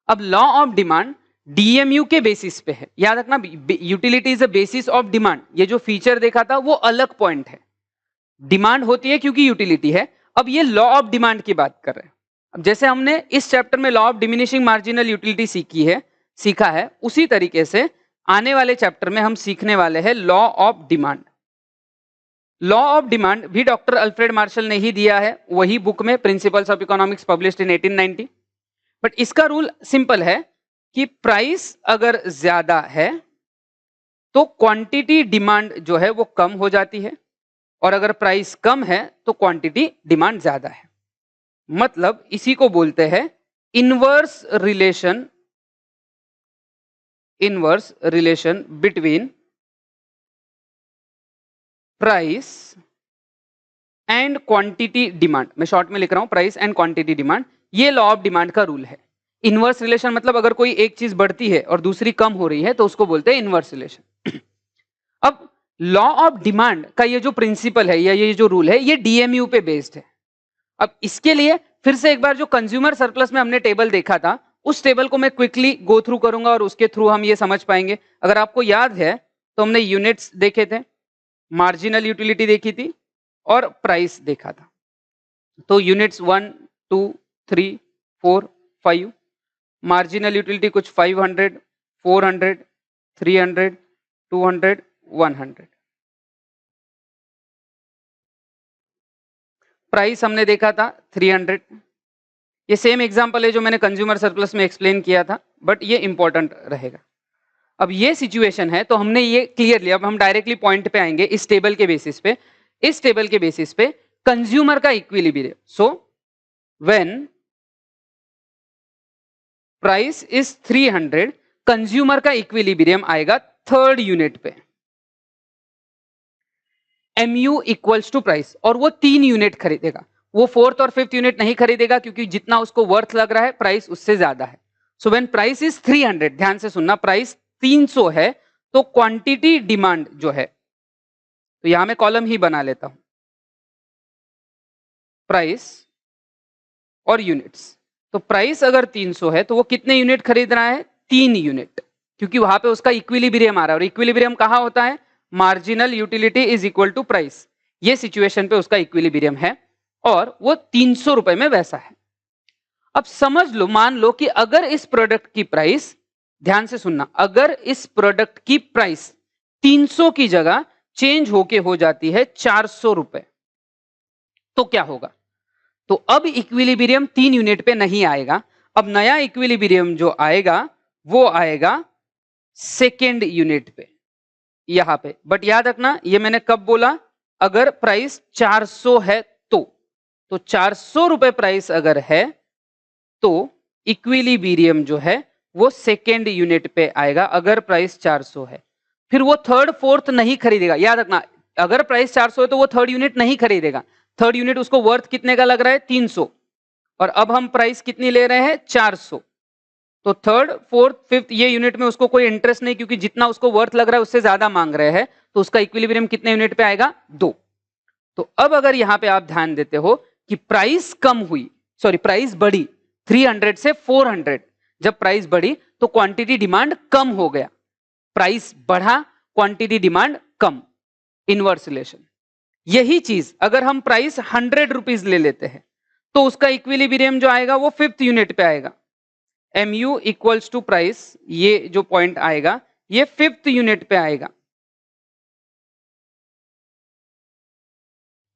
अब लॉ ऑफ डिमांड डीएमयू के बेसिस पे है। याद रखना, utility is the basis of demand. ये जो फीचर देखा था वो अलग पॉइंट है, डिमांड होती है क्योंकि यूटिलिटी है। अब ये लॉ ऑफ डिमांड की बात कर रहे हैं। अब जैसे हमने इस चैप्टर में law of diminishing marginal utility सीखा है, उसी तरीके से आने वाले चैप्टर में हम सीखने वाले हैं law of demand. Law of demand भी डॉक्टर अल्फ्रेड मार्शल ने ही दिया है, वही बुक में principles of economics published in 1890। But इसका रूल सिंपल है कि प्राइस अगर ज्यादा है तो क्वांटिटी डिमांड जो है वो कम हो जाती है, और अगर प्राइस कम है तो क्वांटिटी डिमांड ज्यादा है। मतलब इसी को बोलते हैं inverse relation between price and quantity demand. मैं शॉर्ट में लिख रहा हूं, प्राइस एंड क्वांटिटी डिमांड, ये लॉ ऑफ डिमांड का रूल है। इनवर्स रिलेशन मतलब अगर कोई एक चीज बढ़ती है और दूसरी कम हो रही है तो उसको बोलते हैं इनवर्स रिलेशन। अब लॉ ऑफ डिमांड का ये जो प्रिंसिपल है या ये जो रूल है ये डीएमयू पे बेस्ड है। अब इसके लिए फिर से एक बार जो कंज्यूमर सरप्लस में हमने टेबल देखा था उस टेबल को मैं क्विकली गो थ्रू करूंगा और उसके थ्रू हम ये समझ पाएंगे। अगर आपको याद है तो हमने यूनिट्स देखे थे, मार्जिनल यूटिलिटी देखी थी और प्राइस देखा था। तो यूनिट्स 1, 2, 3, 4, 5, मार्जिनल यूटिलिटी कुछ 500, 400, 300, 200, 100। प्राइस हमने देखा था 300। ये सेम एग्जांपल है जो मैंने कंज्यूमर सरप्लस में एक्सप्लेन किया था, बट ये इंपॉर्टेंट रहेगा। अब ये सिचुएशन है तो हमने ये क्लियर लिया। अब हम डायरेक्टली पॉइंट पे आएंगे इस टेबल के बेसिस पे। इस टेबल के बेसिस पे कंज्यूमर का equilibrium, so when price is 300 consumer का इक्विलिब्रियम आएगा थर्ड यूनिट पे, mu इक्वल्स टू प्राइस, और वो 3 यूनिट खरीदेगा। वो फोर्थ और फिफ्थ यूनिट नहीं खरीदेगा क्योंकि जितना उसको वर्थ लग रहा है प्राइस उससे ज्यादा है। सो व्हेन प्राइस इज 300, ध्यान से सुनना, प्राइस 300 है तो क्वांटिटी डिमांड जो है, तो यहां मैं कॉलम ही बना लेता हूं, प्राइस और यूनिट्स। तो प्राइस अगर 300 है तो वो कितने यूनिट खरीद रहा है? 3 यूनिट, क्योंकि वहां पे उसका इक्विलिब्रियम आ रहा है, और इक्विलिब्रियम कहां होता है? Marginal utility is equal to price. ये सिचुएशन पे उसका इक्विलिब्रियम है और वो 300 रुपए में वैसा है। अब समझ लो, मान लो कि अगर इस प्रोडक्ट की प्राइस, ध्यान से सुनना, अगर इस प्रोडक्ट की प्राइस 300 की जगह चेंज होके हो जाती है 400 रुपए, तो क्या होगा? तो अब इक्विलिब्रियम 3 यूनिट पे नहीं आएगा। अब नया इक्विलिब्रियम जो आएगा वो आएगा सेकेंड यूनिट पे, यहां पे। बट याद रखना, ये मैंने कब बोला? अगर प्राइस 400 है तो 400 रुपए प्राइस अगर है तो इक्विलिब्रियम जो है वो सेकेंड यूनिट पे आएगा अगर प्राइस 400 है। फिर वो थर्ड फोर्थ नहीं खरीदेगा। याद रखना, अगर प्राइस 400 है तो वो थर्ड यूनिट नहीं खरीदेगा। थर्ड यूनिट उसको वर्थ कितने का लग रहा है? 300, और अब हम प्राइस कितनी ले रहे हैं? 400। तो थर्ड फोर्थ फिफ्थ ये यूनिट में उसको कोई इंटरेस्ट नहीं, क्योंकि जितना उसको वर्थ लग रहा है उससे ज्यादा मांग रहे हैं, तो उसका इक्विलिब्रियम कितने यूनिट पे आएगा? 2। तो अब अगर यहां पे आप ध्यान देते हो कि प्राइस कम हुई, सॉरी प्राइस बढ़ी 300 से 400, जब प्राइस बढ़ी तो क्वांटिटी डिमांड कम हो गया, प्राइस बढ़ा क्वांटिटी डिमांड कम, इनवर्स रिलेशन। यही चीज अगर हम प्राइस 100 रुपीज ले लेते हैं तो उसका इक्विलिब्रियम जो आएगा वो 5th यूनिट पे आएगा। mu इक्वल्स टू प्राइस, ये जो पॉइंट आएगा ये 5th यूनिट पे आएगा।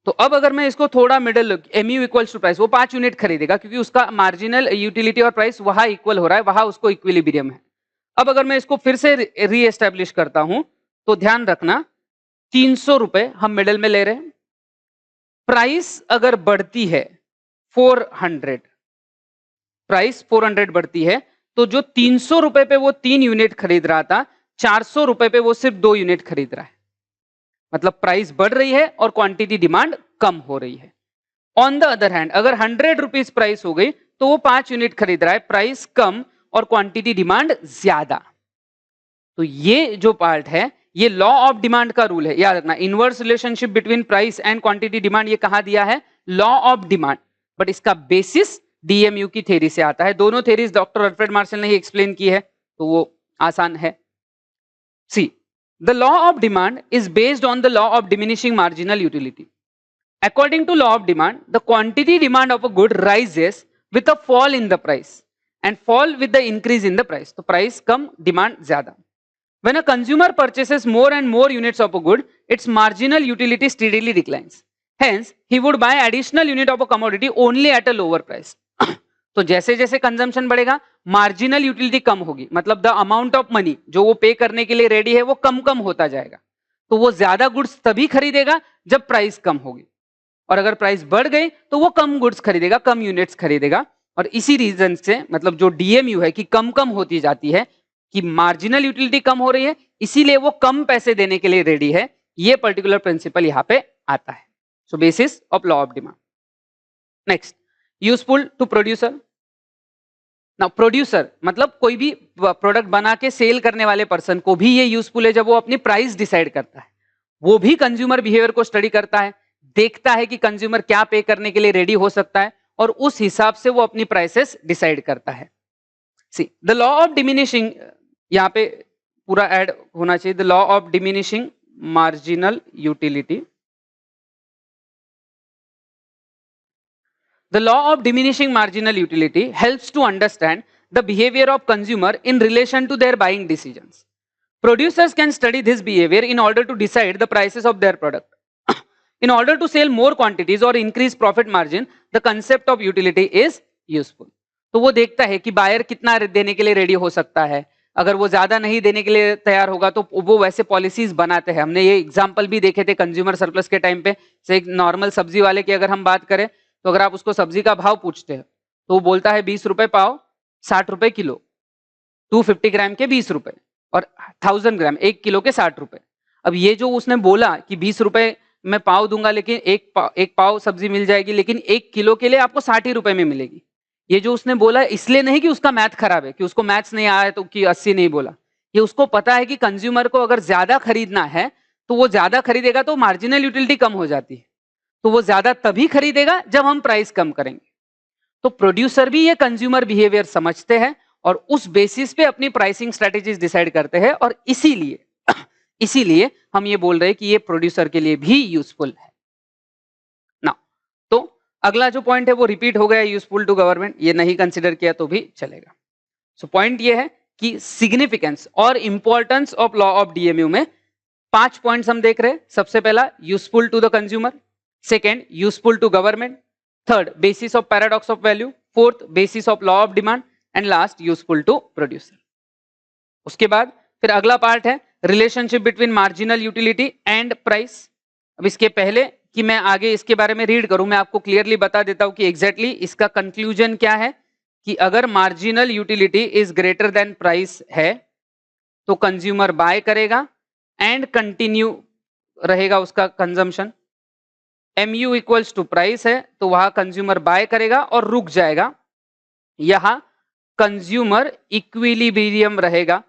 तो अब अगर मैं इसको थोड़ा middle, mu equals to price, वो 5 यूनिट खरीदेगा क्योंकि उसका मार्जिनल यूटिलिटी और प्राइस वहां इक्वल हो रहा है, वहां उसको इक्विलिब्रियम है। अब अगर मैं इसको फिर से री एस्टेब्लिश करता हूं तो ध्यान रखना 300 रुपए हम मिडिल में ले रहे हैं, प्राइस अगर बढ़ती है 400, प्राइस 400 बढ़ती है तो जो 300 रुपए पे वो 3 यूनिट खरीद रहा था, 400 रुपए पे वो सिर्फ 2 यूनिट खरीद रहा है। मतलब प्राइस बढ़ रही है और क्वांटिटी डिमांड कम हो रही है। ऑन द अदर हैंड अगर 100 रुपीज प्राइस हो गई तो वो 5 यूनिट खरीद रहा है, प्राइस कम और क्वांटिटी डिमांड ज्यादा। तो ये जो पार्ट है ये लॉ ऑफ डिमांड का रूल है, याद रखना। Inverse relationship between price and quantity demand ये कहां दिया है? Law of demand. बट इसका बेसिस डीएमयू की थ्योरी से आता है। दोनों थ्योरीज डॉक्टर अल्फ्रेड मार्शल ने ही एक्सप्लेन की है, तो वो आसान है। सी, the law of demand is based on the law of diminishing marginal utility. According to law of demand, the quantity demand of a good rises with a fall in the price and fall with the increase in the price. तो price कम, demand ज्यादा. When a consumer purchases more and more units of a good, its marginal utility steadily declines. Hence, he would buy additional unit of a commodity only at a lower price. तो जैसे जैसे कंजम्पशन बढ़ेगा मार्जिनल यूटिलिटी कम होगी, मतलब द अमाउंट ऑफ मनी जो वो पे करने के लिए रेडी है वो कम कम होता जाएगा। तो वो ज्यादा गुड्स तभी खरीदेगा जब प्राइस कम होगी, और अगर प्राइस बढ़ गई तो वो कम गुड्स खरीदेगा, कम यूनिट्स खरीदेगा। और इसी रीजन से मतलब जो डीएमयू है कि कम कम होती जाती है, कि मार्जिनल यूटिलिटी कम हो रही है, इसीलिए वो कम पैसे देने के लिए रेडी है। ये पर्टिकुलर प्रिंसिपल यहाँ पे आता है। So basis of law of demand. Next, useful to producer. Now producer मतलब कोई भी प्रोडक्ट बना के सेल करने वाले पर्सन को भी ये यूजफुल है जब वो अपनी प्राइस डिसाइड करता है। वो भी कंज्यूमर बिहेवियर को स्टडी करता है, देखता है कि कंज्यूमर क्या पे करने के लिए रेडी हो सकता है और उस हिसाब से वो अपनी प्राइसेस डिसाइड करता है। सी, द लॉ ऑफ डिमिनिशिंग, यहाँ पे पूरा ऐड होना चाहिए, the law of diminishing marginal utility. The law of diminishing marginal utility helps to understand the behavior of consumer in relation to their buying decisions. Producers can study this behavior in order to decide the prices of their product. In order to sell more quantities or increase profit margin, the concept of utility is useful. तो वो देखता है कि बायर कितना देने के लिए रेडी हो सकता है, अगर वो ज्यादा नहीं देने के लिए तैयार होगा तो वो वैसे पॉलिसीज बनाते हैं। हमने ये एग्जाम्पल भी देखे थे कंज्यूमर सरप्लस के टाइम पे। से एक नॉर्मल सब्जी वाले की अगर हम बात करें तो अगर आप उसको सब्जी का भाव पूछते हैं तो वो बोलता है 20 रुपए पाव, 60 रुपए किलो, 250 ग्राम के 20 रुपए और 1000 ग्राम 1 किलो के 60 रुपए। अब ये जो उसने बोला कि 20 रुपए मैं पाव दूंगा लेकिन एक पाव सब्जी मिल जाएगी, लेकिन 1 किलो के लिए आपको 60 रुपए में मिलेगी। ये जो उसने बोला इसलिए नहीं कि उसका मैथ खराब है, कि उसको मैथ्स नहीं आया है तो कि 80 नहीं बोला। ये उसको पता है कि कंज्यूमर को अगर ज्यादा खरीदना है तो वो ज्यादा खरीदेगा तो मार्जिनल यूटिलिटी कम हो जाती है, तो वो ज्यादा तभी खरीदेगा जब हम प्राइस कम करेंगे। तो प्रोड्यूसर भी ये कंज्यूमर बिहेवियर समझते हैं और उस बेसिस पे अपनी प्राइसिंग स्ट्रेटेजीज डिसाइड करते हैं, और इसीलिए हम ये बोल रहे हैं कि ये प्रोड्यूसर के लिए भी यूजफुल है ना। तो अगला जो पॉइंट है वो रिपीट हो गया, यूजफुल टू गवर्नमेंट, ये नहीं कंसिडर किया तो भी चलेगा। सो पॉइंट ये है कि सिग्निफिकेंस और importance of law of DMU में 5 पॉइंट्स हम देख रहे हैं। सबसे पहला, useful to the consumer. Second, useful to government. Third, basis of paradox of value. Fourth, basis of law of demand. And last, useful to producer. उसके बाद फिर अगला पार्ट है relationship between marginal utility and price. अब इसके पहले कि मैं आगे इसके बारे में रीड करूं, मैं आपको क्लियरली बता देता हूं कि एग्जैक्टली इसका कंक्लूजन क्या है, कि अगर marginal utility is greater than price है तो कंज्यूमर बाय करेगा एंड कंटिन्यू रहेगा उसका consumption. mu equals to price है तो वहां कंज्यूमर बाय करेगा और रुक जाएगा, यहां कंज्यूमर इक्विलिब्रियम रहेगा।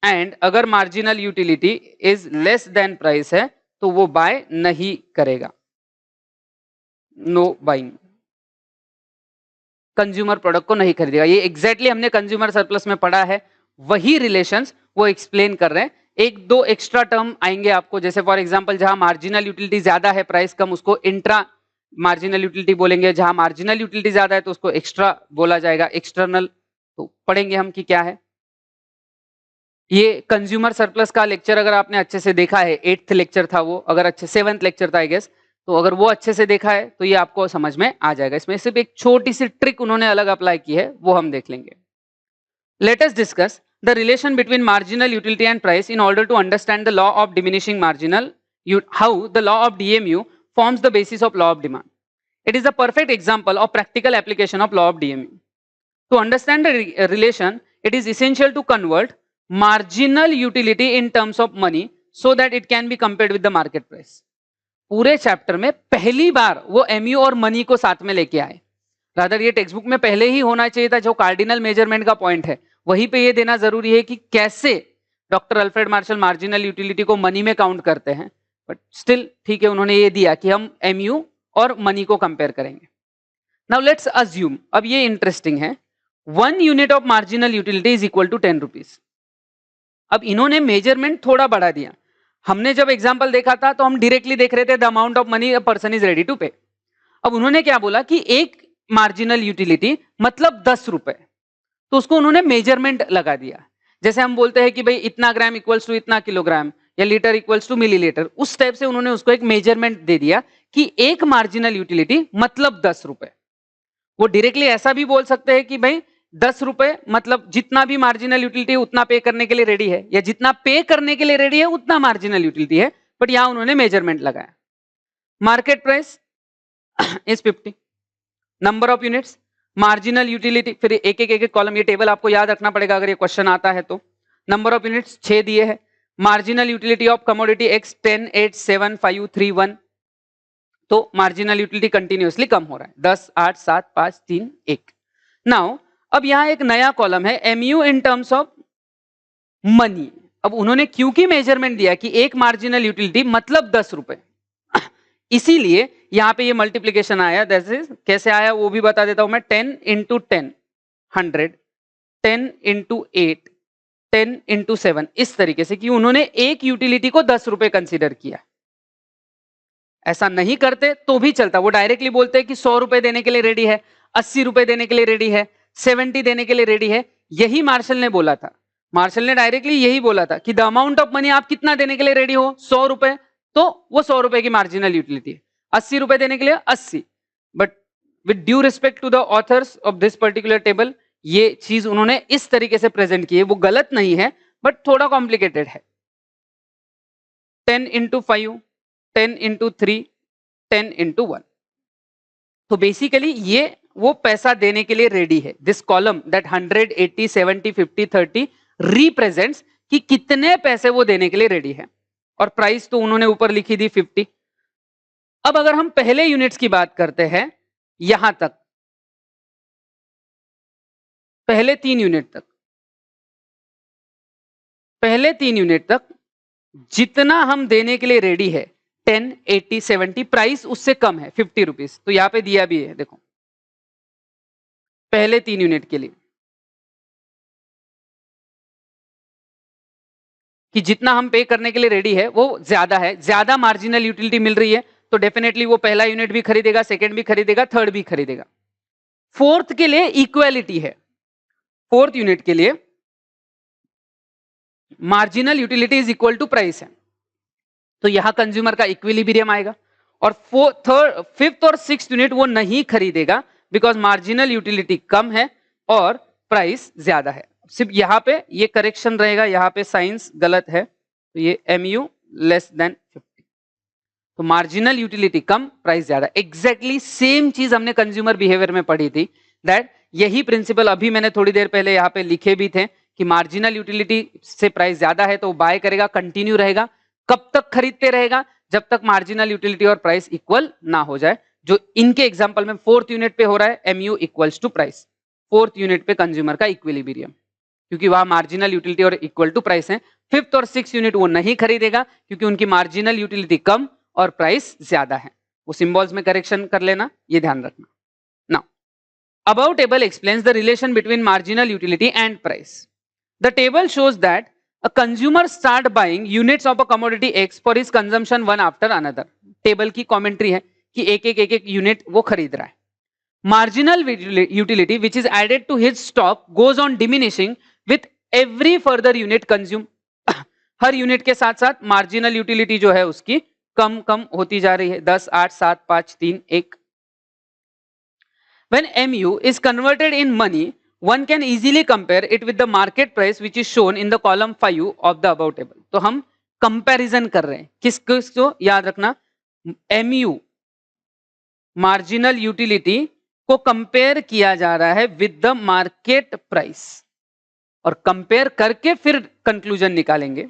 एंड अगर marginal utility is less than price है तो वो बाय नहीं करेगा, नो बाइंग, कंज्यूमर प्रोडक्ट को नहीं खरीदेगा। ये एग्जैक्टली हमने कंज्यूमर सरप्लस में पढ़ा है, वही रिलेशंस वो एक्सप्लेन कर रहे हैं। एक दो एक्स्ट्रा टर्म आएंगे आपको, जैसे फॉर एग्जांपल जहां मार्जिनल यूटिलिटी ज्यादा है, प्राइस कम, उसको इंट्रा मार्जिनल यूटिलिटी बोलेंगे, जहां मार्जिनल यूटिलिटी ज्यादा है तो उसको एक्स्ट्रा बोला जाएगा, एक्सटर्नल। तो पढ़ेंगे हम कि क्या है ये कंज्यूमर सरप्लस का लेक्चर। अगर आपने अच्छे से देखा है, 8th लेक्चर था वो, अगर अच्छे 7th लेक्चर था आई गेस, तो अगर वो अच्छे से देखा है तो ये आपको समझ में आ जाएगा। इसमें सिर्फ एक छोटी सी ट्रिक उन्होंने अलग अप्लाई की है, वो हम देख लेंगे। Let us discuss the relation between marginal utility and price in order to understand the law of diminishing marginal, how the law of DMU forms the basis of law of demand. It is a perfect example of practical application of law of DMU. To understand the relation, it is essential to convert marginal utility in terms of money so that it can be compared with the market price. पूरे चैप्टर में पहली बार वो MU और मनी को साथ में लेके आए। रादर ये टेक्स्ट बुक में पहले ही होना चाहिए था, जो कार्डिनल मेजरमेंट का पॉइंट है वहीं पे ये देना जरूरी है कि कैसे doctor Alfred martial marginal utility को मनी में काउंट करते हैं। बट स्टिल ठीक है, उन्होंने ये दिया कि हम MU और मनी को कंपेयर करेंगे। नाउ लेट्स अज्यूम, अब ये इंटरेस्टिंग है, 1 unit of marginal utility is equal to 10 rupees. अब इन्होंने मेजरमेंट थोड़ा बढ़ा दिया। हमने जब एग्जाम्पल देखा था तो हम डायरेक्टली देख रहे थे the amount of money a person is ready to pay. अब उन्होंने क्या बोला कि एक मार्जिनल यूटिलिटी मतलब 10 रुपए, तो उसको उन्होंने मेजरमेंट लगा दिया। जैसे हम बोलते हैं कि भाई इतना ग्राम इक्वल्स टू इतना किलोग्राम या लीटर इक्वल्स टू मिलीलीटर, उस टाइप से उन्होंने उसको एक मेजरमेंट दे दिया कि एक मार्जिनल यूटिलिटी मतलब 10 रुपए। वो डायरेक्टली ऐसा भी बोल सकते हैं कि भाई 10 रुपए मतलब जितना भी मार्जिनल यूटिलिटी उतना पे करने के लिए रेडी है, या जितना पे करने के लिए रेडी है उतना मार्जिनल यूटिलिटी है, बट यहां उन्होंने मेजरमेंट लगाया। Market price is 50, number of units, marginal utility, फिर एक कॉलम, ये टेबल आपको याद रखना पड़ेगा अगर ये क्वेश्चन आता है तो। नंबर ऑफ यूनिट्स 6 दिए हैं, marginal utility of commodity X 10, 8, 7, 5, 3, 1, तो मार्जिनल यूटिलिटी कंटिन्यूअसली कम हो रहा है, 10, 8, 7, 5, 3, 1। नाउ अब यहां एक नया कॉलम है MU in terms of money. अब उन्होंने क्योंकि मेजरमेंट दिया कि एक मार्जिनल यूटिलिटी मतलब 10 रुपए, इसीलिए यहां पे ये मल्टीप्लीकेशन आया। कैसे आया वो भी बता देता हूं मैं। 10 इंटू 10 100, 10 इंटू 8, 10 इंटू 7, इस तरीके से कि उन्होंने एक यूटिलिटी को 10 रुपए कंसीडर किया। ऐसा नहीं करते तो भी चलता, वो डायरेक्टली बोलते हैं कि 100 रुपए देने के लिए रेडी है, 80 रुपए देने के लिए रेडी है, 70 देने के लिए रेडी है। यही मार्शल ने बोला था, मार्शल ने डायरेक्टली यही बोला था कि द अमाउंट ऑफ मनी, आप कितना देने के लिए रेडी हो, 100 रुपए, तो वो 100 रुपए की मार्जिनल यूटिलिटी है। 80 रुपए देने के लिए 80। But with due respect to the authors of this particular table, ये चीज उन्होंने इस तरीके से प्रेजेंट की है, वो गलत नहीं है बट थोड़ा कॉम्प्लिकेटेड है। 10 इंटू 5, 10 इंटू 3, 10 इंटू 1। तो बेसिकली ये वो पैसा देने के लिए रेडी है। दिस कॉलम दैट 100, 80, 70, 50, 30 रिप्रेजेंट्स कि कितने पैसे वो देने के लिए रेडी है, और प्राइस तो उन्होंने ऊपर लिखी थी 50। अब अगर हम पहले यूनिट्स की बात करते हैं, यहां तक पहले 3 यूनिट तक, पहले 3 यूनिट तक जितना हम देने के लिए रेडी है 10, 80, 70, प्राइस उससे कम है 50 रुपीज। तो यहां पे दिया भी है, देखो पहले 3 यूनिट के लिए कि जितना हम पे करने के लिए रेडी है वो ज्यादा है, ज्यादा मार्जिनल यूटिलिटी मिल रही है, तो डेफिनेटली वो पहला यूनिट भी खरीदेगा, सेकंड भी खरीदेगा, थर्ड भी खरीदेगा। फोर्थ के लिए इक्वालिटी है, फोर्थ यूनिट के लिए marginal utility is equal to price है, तो यहां कंज्यूमर का इक्विलिब्रियम आएगा। और फिफ्थ और सिक्स्थ यूनिट वो नहीं खरीदेगा बिकॉज मार्जिनल यूटिलिटी कम है और प्राइस ज्यादा है। सिर्फ यहां पे ये करेक्शन रहेगा, यहां पे साइंस गलत है, तो ये MU लेस देन 50, तो मार्जिनल यूटिलिटी कम, प्राइस ज्यादा। एग्जैक्टली सेम चीज हमने कंज्यूमर बिहेवियर में पढ़ी थी, दैट यही प्रिंसिपल अभी मैंने थोड़ी देर पहले यहाँ पे लिखे भी थे कि मार्जिनल यूटिलिटी से प्राइस ज्यादा है तो वो बाय करेगा, कंटिन्यू रहेगा। कब तक खरीदते रहेगा? जब तक मार्जिनल यूटिलिटी और प्राइस इक्वल ना हो जाए, जो इनके एग्जांपल में फोर्थ यूनिट पे हो रहा है, MU equals to price, fourth unit पे कंज्यूमर का इक्विलिब्रियम, क्योंकि वहां मार्जिनल यूटिलिटी और इक्वल टू प्राइस है। फिफ्थ और सिक्स यूनिट वो नहीं खरीदेगा क्योंकि उनकी मार्जिनल यूटिलिटी कम और प्राइस ज्यादा है। वो सिंबल्स में करेक्शन कर लेना, ये ध्यान रखना। Now above table explains the relation between marginal utility and price. The table shows that a consumer start buying units of a commodity X for his consumption one after another. Table की कमेंट्री है कि एक यूनिट वो खरीद रहा है। Marginal utility which is added to his stock goes on diminishing with every further unit consumed. Her unit के साथ साथ मार्जिनल यूटिलिटी जो है उसकी कम कम होती जा रही है। 10, 8, 7, 5, 3, 1। When MU is converted in money, one can easily compare it with the market price which is shown in the column 5 of the above table. तो हम कंपैरिजन कर रहे हैं, किसको याद रखना, MU मार्जिनल यूटिलिटी को कंपेयर किया जा रहा है विद द मार्केट प्राइस, और कंपेयर करके फिर कंक्लूजन निकालेंगे।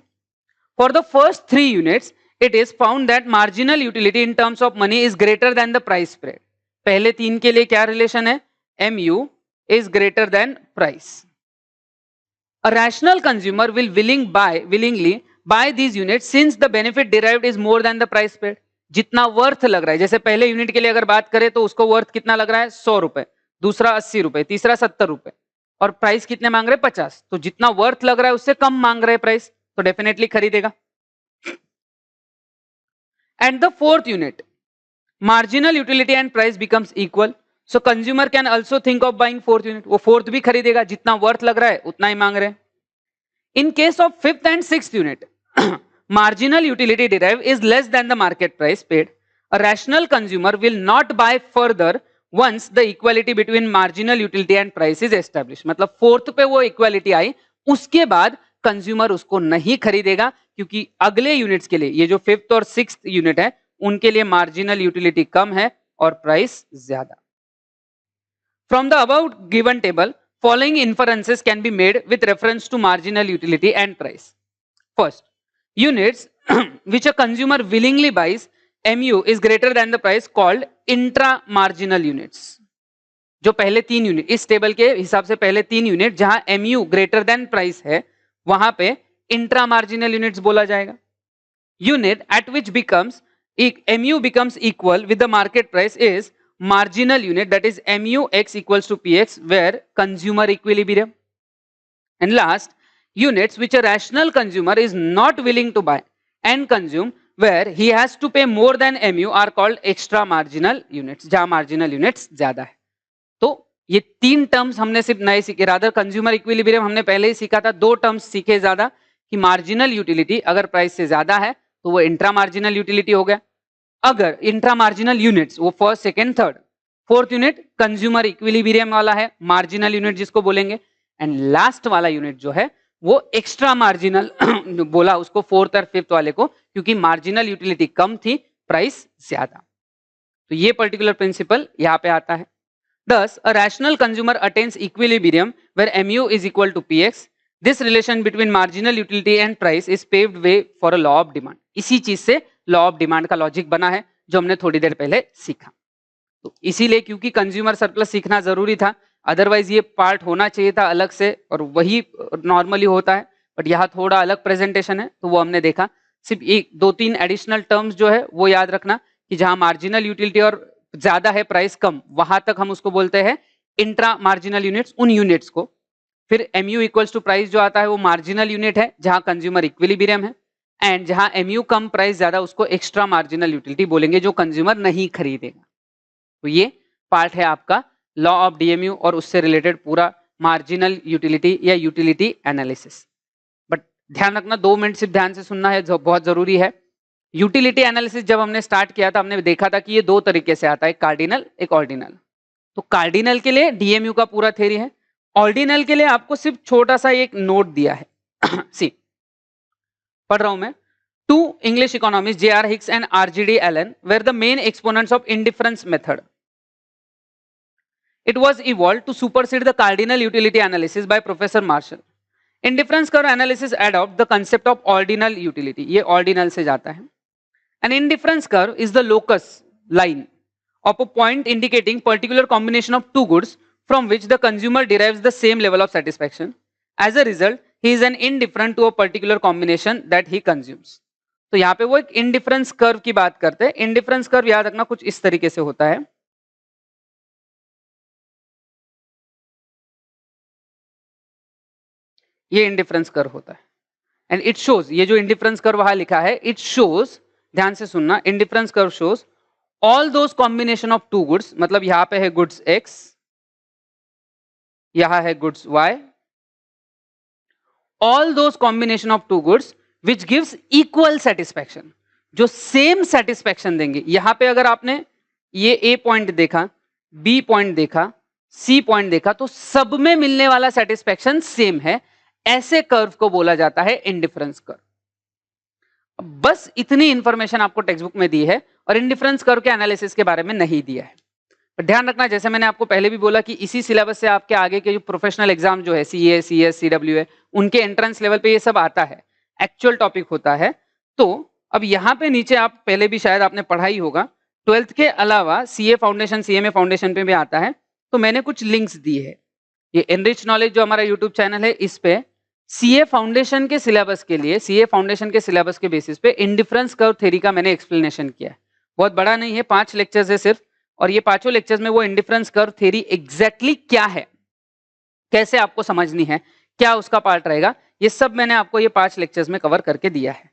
For the first 3 units it is found that marginal utility in terms of money is greater than the price spread. पहले 3 के लिए क्या रिलेशन है, MU is greater than price. A rational consumer will willingly buy these units since the benefit derived is more than the price paid. जितना वर्थ लग रहा है, जैसे पहले यूनिट के लिए अगर बात करें तो उसको वर्थ कितना लग रहा है, 100 रुपए, दूसरा 80 रुपए, तीसरा 70 रुपए, और प्राइस कितने मांग रहे हैं, 50। तो जितना वर्थ लग रहा है उससे कम मांग रहे हैं प्राइस, तो डेफिनेटली खरीदेगा। And the fourth unit marginal utility and price becomes equal, so consumer can also think of buying fourth unit. वो fourth भी खरीदेगा, जितना worth लग रहा है उतना ही मांग रहे हैं। In case of fifth and sixth unit, marginal utility derived is less than the market price paid. A rational consumer will not buy further once the equality between marginal utility and price is established. मतलब fourth पे वो equality आई, उसके बाद consumer उसको नहीं खरीदेगा, क्योंकि अगले units के लिए, ये जो fifth और sixth unit है उनके लिए मार्जिनल यूटिलिटी कम है और प्राइस ज्यादा। From the above given table following inferences can be made with reference to marginal utility and price. First, units which a consumer willingly buys MU is greater than the price called intra marginal units. जो पहले 3 यूनिट, इस टेबल के हिसाब से पहले 3 यूनिट जहां MU ग्रेटर देन प्राइस है वहां पे इंट्रा मार्जिनल यूनिट्स बोला जाएगा। Unit eight which becomes MU becomes equal with the market price is marginal unit, that is MUX equals to PX, where consumer equilibrium. And last, units which a rational consumer is not willing to buy and consume, where he has to pay more than MU, are called extra marginal units, जहां marginal units ज्यादा है। तो ये 3 टर्म्स हमने सिर्फ नए सीखे, रादर कंज्यूमर इक्विलिब्रियम हमने पहले ही सीखा था। 2 टर्म्स सीखे ज्यादा, कि मार्जिनल यूटिलिटी अगर प्राइस से ज्यादा है तो वो इंट्रा मार्जिनल यूटिलिटी हो गया। अगर इंट्रा मार्जिनल यूनिट्स वो first, second, third, fourth unit consumer equilibrium वाला है, मार्जिनल यूनिट जिसको बोलेंगे। एंड लास्ट वाला यूनिट जो है वो एक्स्ट्रा मार्जिनल बोला उसको, फोर्थ और फिफ्थ वाले को, क्योंकि मार्जिनल यूटिलिटी कम थी, प्राइस ज्यादा। तो ये पर्टिकुलर प्रिंसिपल यहाँ पे आता है। Thus, a rational consumer attains equilibrium where MU is equal to PX. This relation between marginal utility and price is paved way for a law of demand. इसी चीज से लॉ ऑफ डिमांड का लॉजिक बना है जो हमने थोड़ी देर पहले सीखा। तो इसीलिए क्योंकि कंज्यूमर सरप्लस सीखना जरूरी था, अदरवाइज ये पार्ट होना चाहिए था अलग से, और वही नॉर्मली होता है, बट यहाँ थोड़ा अलग प्रेजेंटेशन है तो वो हमने देखा। सिर्फ 1-2-3 एडिशनल टर्म्स जो है वो याद रखना, कि जहां मार्जिनल यूटिलिटी और ज्यादा है प्राइस कम, वहां तक हम उसको बोलते हैं इंट्रा मार्जिनल यूनिट्स, उन यूनिट्स को। फिर MU इक्वल्स टू प्राइस जो आता है वो मार्जिनल यूनिट है जहां कंज्यूमर इक्विलिब्रियम है, एंड जहां MU कम प्राइस ज्यादा उसको एक्स्ट्रा मार्जिनल यूटिलिटी बोलेंगे, जो कंज्यूमर नहीं खरीदेगा। तो ये पार्ट है आपका लॉ ऑफ DMU और उससे रिलेटेड पूरा मार्जिनल यूटिलिटी या यूटिलिटी एनालिसिस। बट ध्यान रखना, 2 मिनट सिर्फ ध्यान से सुनना है, जो बहुत जरूरी है। यूटिलिटी एनालिसिस जब हमने स्टार्ट किया था हमने देखा था कि ये 2 तरीके से आता है, कार्डिनल, एक ऑर्डिनल। तो कार्डिनल के लिए DMU का पूरा थ्योरी है, ऑर्डिनल के लिए आपको सिर्फ छोटा सा एक नोट दिया है। सी पढ़ रहा हूं मैं। 2 English economists J.R. Hicks and R.G.D. Allen were the main exponents of indifference method. It was evolved to supersede the cardinal utility analysis by Professor Marshall. Indifference curve analysis adopt the concept of ordinal utility. ये ordinal से जाता है। An indifference curve is the locus line of a point indicating particular combination of 2 goods from which the consumer derives the same level of satisfaction. As a result he is an indifferent to a particular combination that he consumes. तो यहाँ पे वो एक इंडिफरेंस कर्व की बात करते हैं। इंडिफरेंस कर्व याद रखना कुछ इस तरीके से होता है। ये इंडिफरेंस कर्व होता है एंड इट शोज, ये जो इंडिफरेंस कर्व वहां लिखा है, इट शोज, ध्यान से सुनना, indifference curve shows all those combination of two goods, मतलब यहां पे है गुड्स एक्स, यहां है goods Y, all those combination of two goods which gives equal satisfaction, जो सेम सेटिस्फैक्शन देंगे। यहां पे अगर आपने ये ए पॉइंट देखा, बी पॉइंट देखा, सी पॉइंट देखा, तो सब में मिलने वाला सेटिस्फैक्शन सेम है। ऐसे कर्व को बोला जाता है इंडिफरेंस कर्व। बस इतनी इंफॉर्मेशन आपको टेक्स्ट बुक में दी है और इंडिफरेंस कर्व के एनालिसिस के बारे में नहीं दिया है। पर ध्यान रखना, जैसे मैंने आपको पहले भी बोला कि इसी सिलेबस से आपके आगे के जो प्रोफेशनल एग्जाम जो है सीए, सीएस, सीडब्ल्यूए, उनके एंट्रेंस लेवल पे ये सब आता है, एक्चुअल टॉपिक होता है। तो अब यहाँ पे नीचे आप पहले भी शायद आपने पढ़ा ही होगा, 12th के अलावा सीए फाउंडेशन, सीएमए फाउंडेशन पे भी आता है। तो मैंने कुछ लिंक्स दी है। ये एनरिच नॉलेज जो हमारा यूट्यूब चैनल है, इस पे सीए फाउंडेशन के सिलेबस के लिए, सीए फाउंडेशन के सिलेबस के बेसिस पे इंडिफरेंस कर्व थ्योरी का मैंने एक्सप्लेनेशन किया है। बहुत बड़ा नहीं है, 5 लेक्चर्स है सिर्फ, और ये 5 लेक्चर्स में वो इंडिफरेंस कर्व थ्योरी एग्जैक्टली क्या है, कैसे आपको समझनी है, क्या उसका पार्ट रहेगा, ये सब मैंने आपको ये 5 लेक्चर्स में कवर करके दिया है।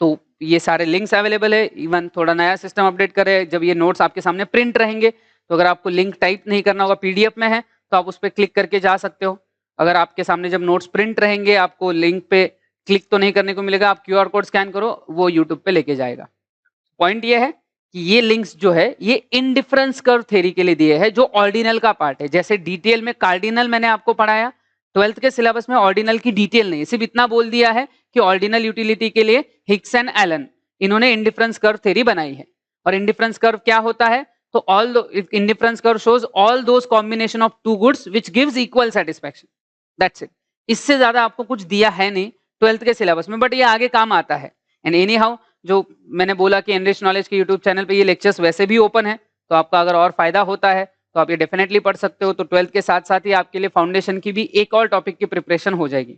तो ये सारे लिंक्स अवेलेबल है। इवन थोड़ा नया सिस्टम अपडेट करे, जब ये नोट्स आपके सामने प्रिंट रहेंगे, तो अगर आपको लिंक टाइप नहीं करना होगा, पीडीएफ में है, तो आप उस पर क्लिक करके जा सकते हो। अगर आपके सामने जब नोट्स प्रिंट रहेंगे, आपको लिंक पे क्लिक तो नहीं करने को मिलेगा, आप क्यूआर कोड स्कैन करो, वो यूट्यूब पे लेके जाएगा। पॉइंट ये है कि ये लिंक्स जो है ये इंडिफरेंस कर्व थ्योरी के लिए दिए हैं, जो ऑर्डिनल का पार्ट है। जैसे डिटेल में कार्डिनल मैंने आपको पढ़ाया, 12th के सिलेबस में ऑर्डिनल की डिटेल नहीं, सिर्फ इतना बोल दिया है कि ऑर्डिनल यूटिलिटी के लिए हिक्स एंड एलन इन्होंने इंडिफरेंस कर्व थ्योरी बनाई है। और इंडिफरेंस कर्व क्या होता है, तो all indifference curve shows all those combination of two goods which gives equal satisfaction, that's it. इससे ज्यादा आपको कुछ दिया है नहीं 12th के सिलेबस में, बट ये आगे काम आता है। एंड एनी हाउ, जो मैंने बोला कि एनरिच नॉलेज के यूट्यूब चैनल पे ये लेक्चर्स वैसे भी ओपन है, तो आपका अगर और फायदा होता है तो आप ये डेफिनेटली पढ़ सकते हो। तो 12th के साथ साथ ही आपके लिए फाउंडेशन की भी एक और टॉपिक की प्रिपरेशन हो जाएगी,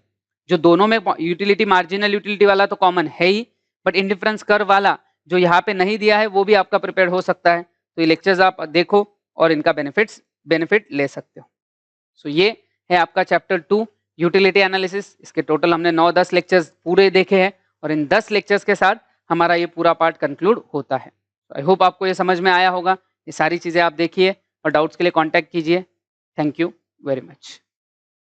जो दोनों में यूटिलिटी, मार्जिनल यूटिलिटी वाला तो कॉमन है ही, बट इंडिफरेंस कर्व वाला जो यहाँ पे नहीं दिया है वो भी आपका प्रिपेयर हो सकता है। तो ये लेक्चर्स आप देखो और इनका बेनिफिट ले सकते हो। सो ये है आपका चैप्टर 2 यूटिलिटी एनालिसिस। इसके टोटल हमने 9-10 लेक्चर्स पूरे देखे हैं, और इन 10 लेक्चर्स के साथ हमारा ये पूरा पार्ट कंक्लूड होता है। आई होप आपको ये समझ में आया होगा। ये सारी चीज़ें आप देखिए और डाउट्स के लिए कांटेक्ट कीजिए। Thank you very much.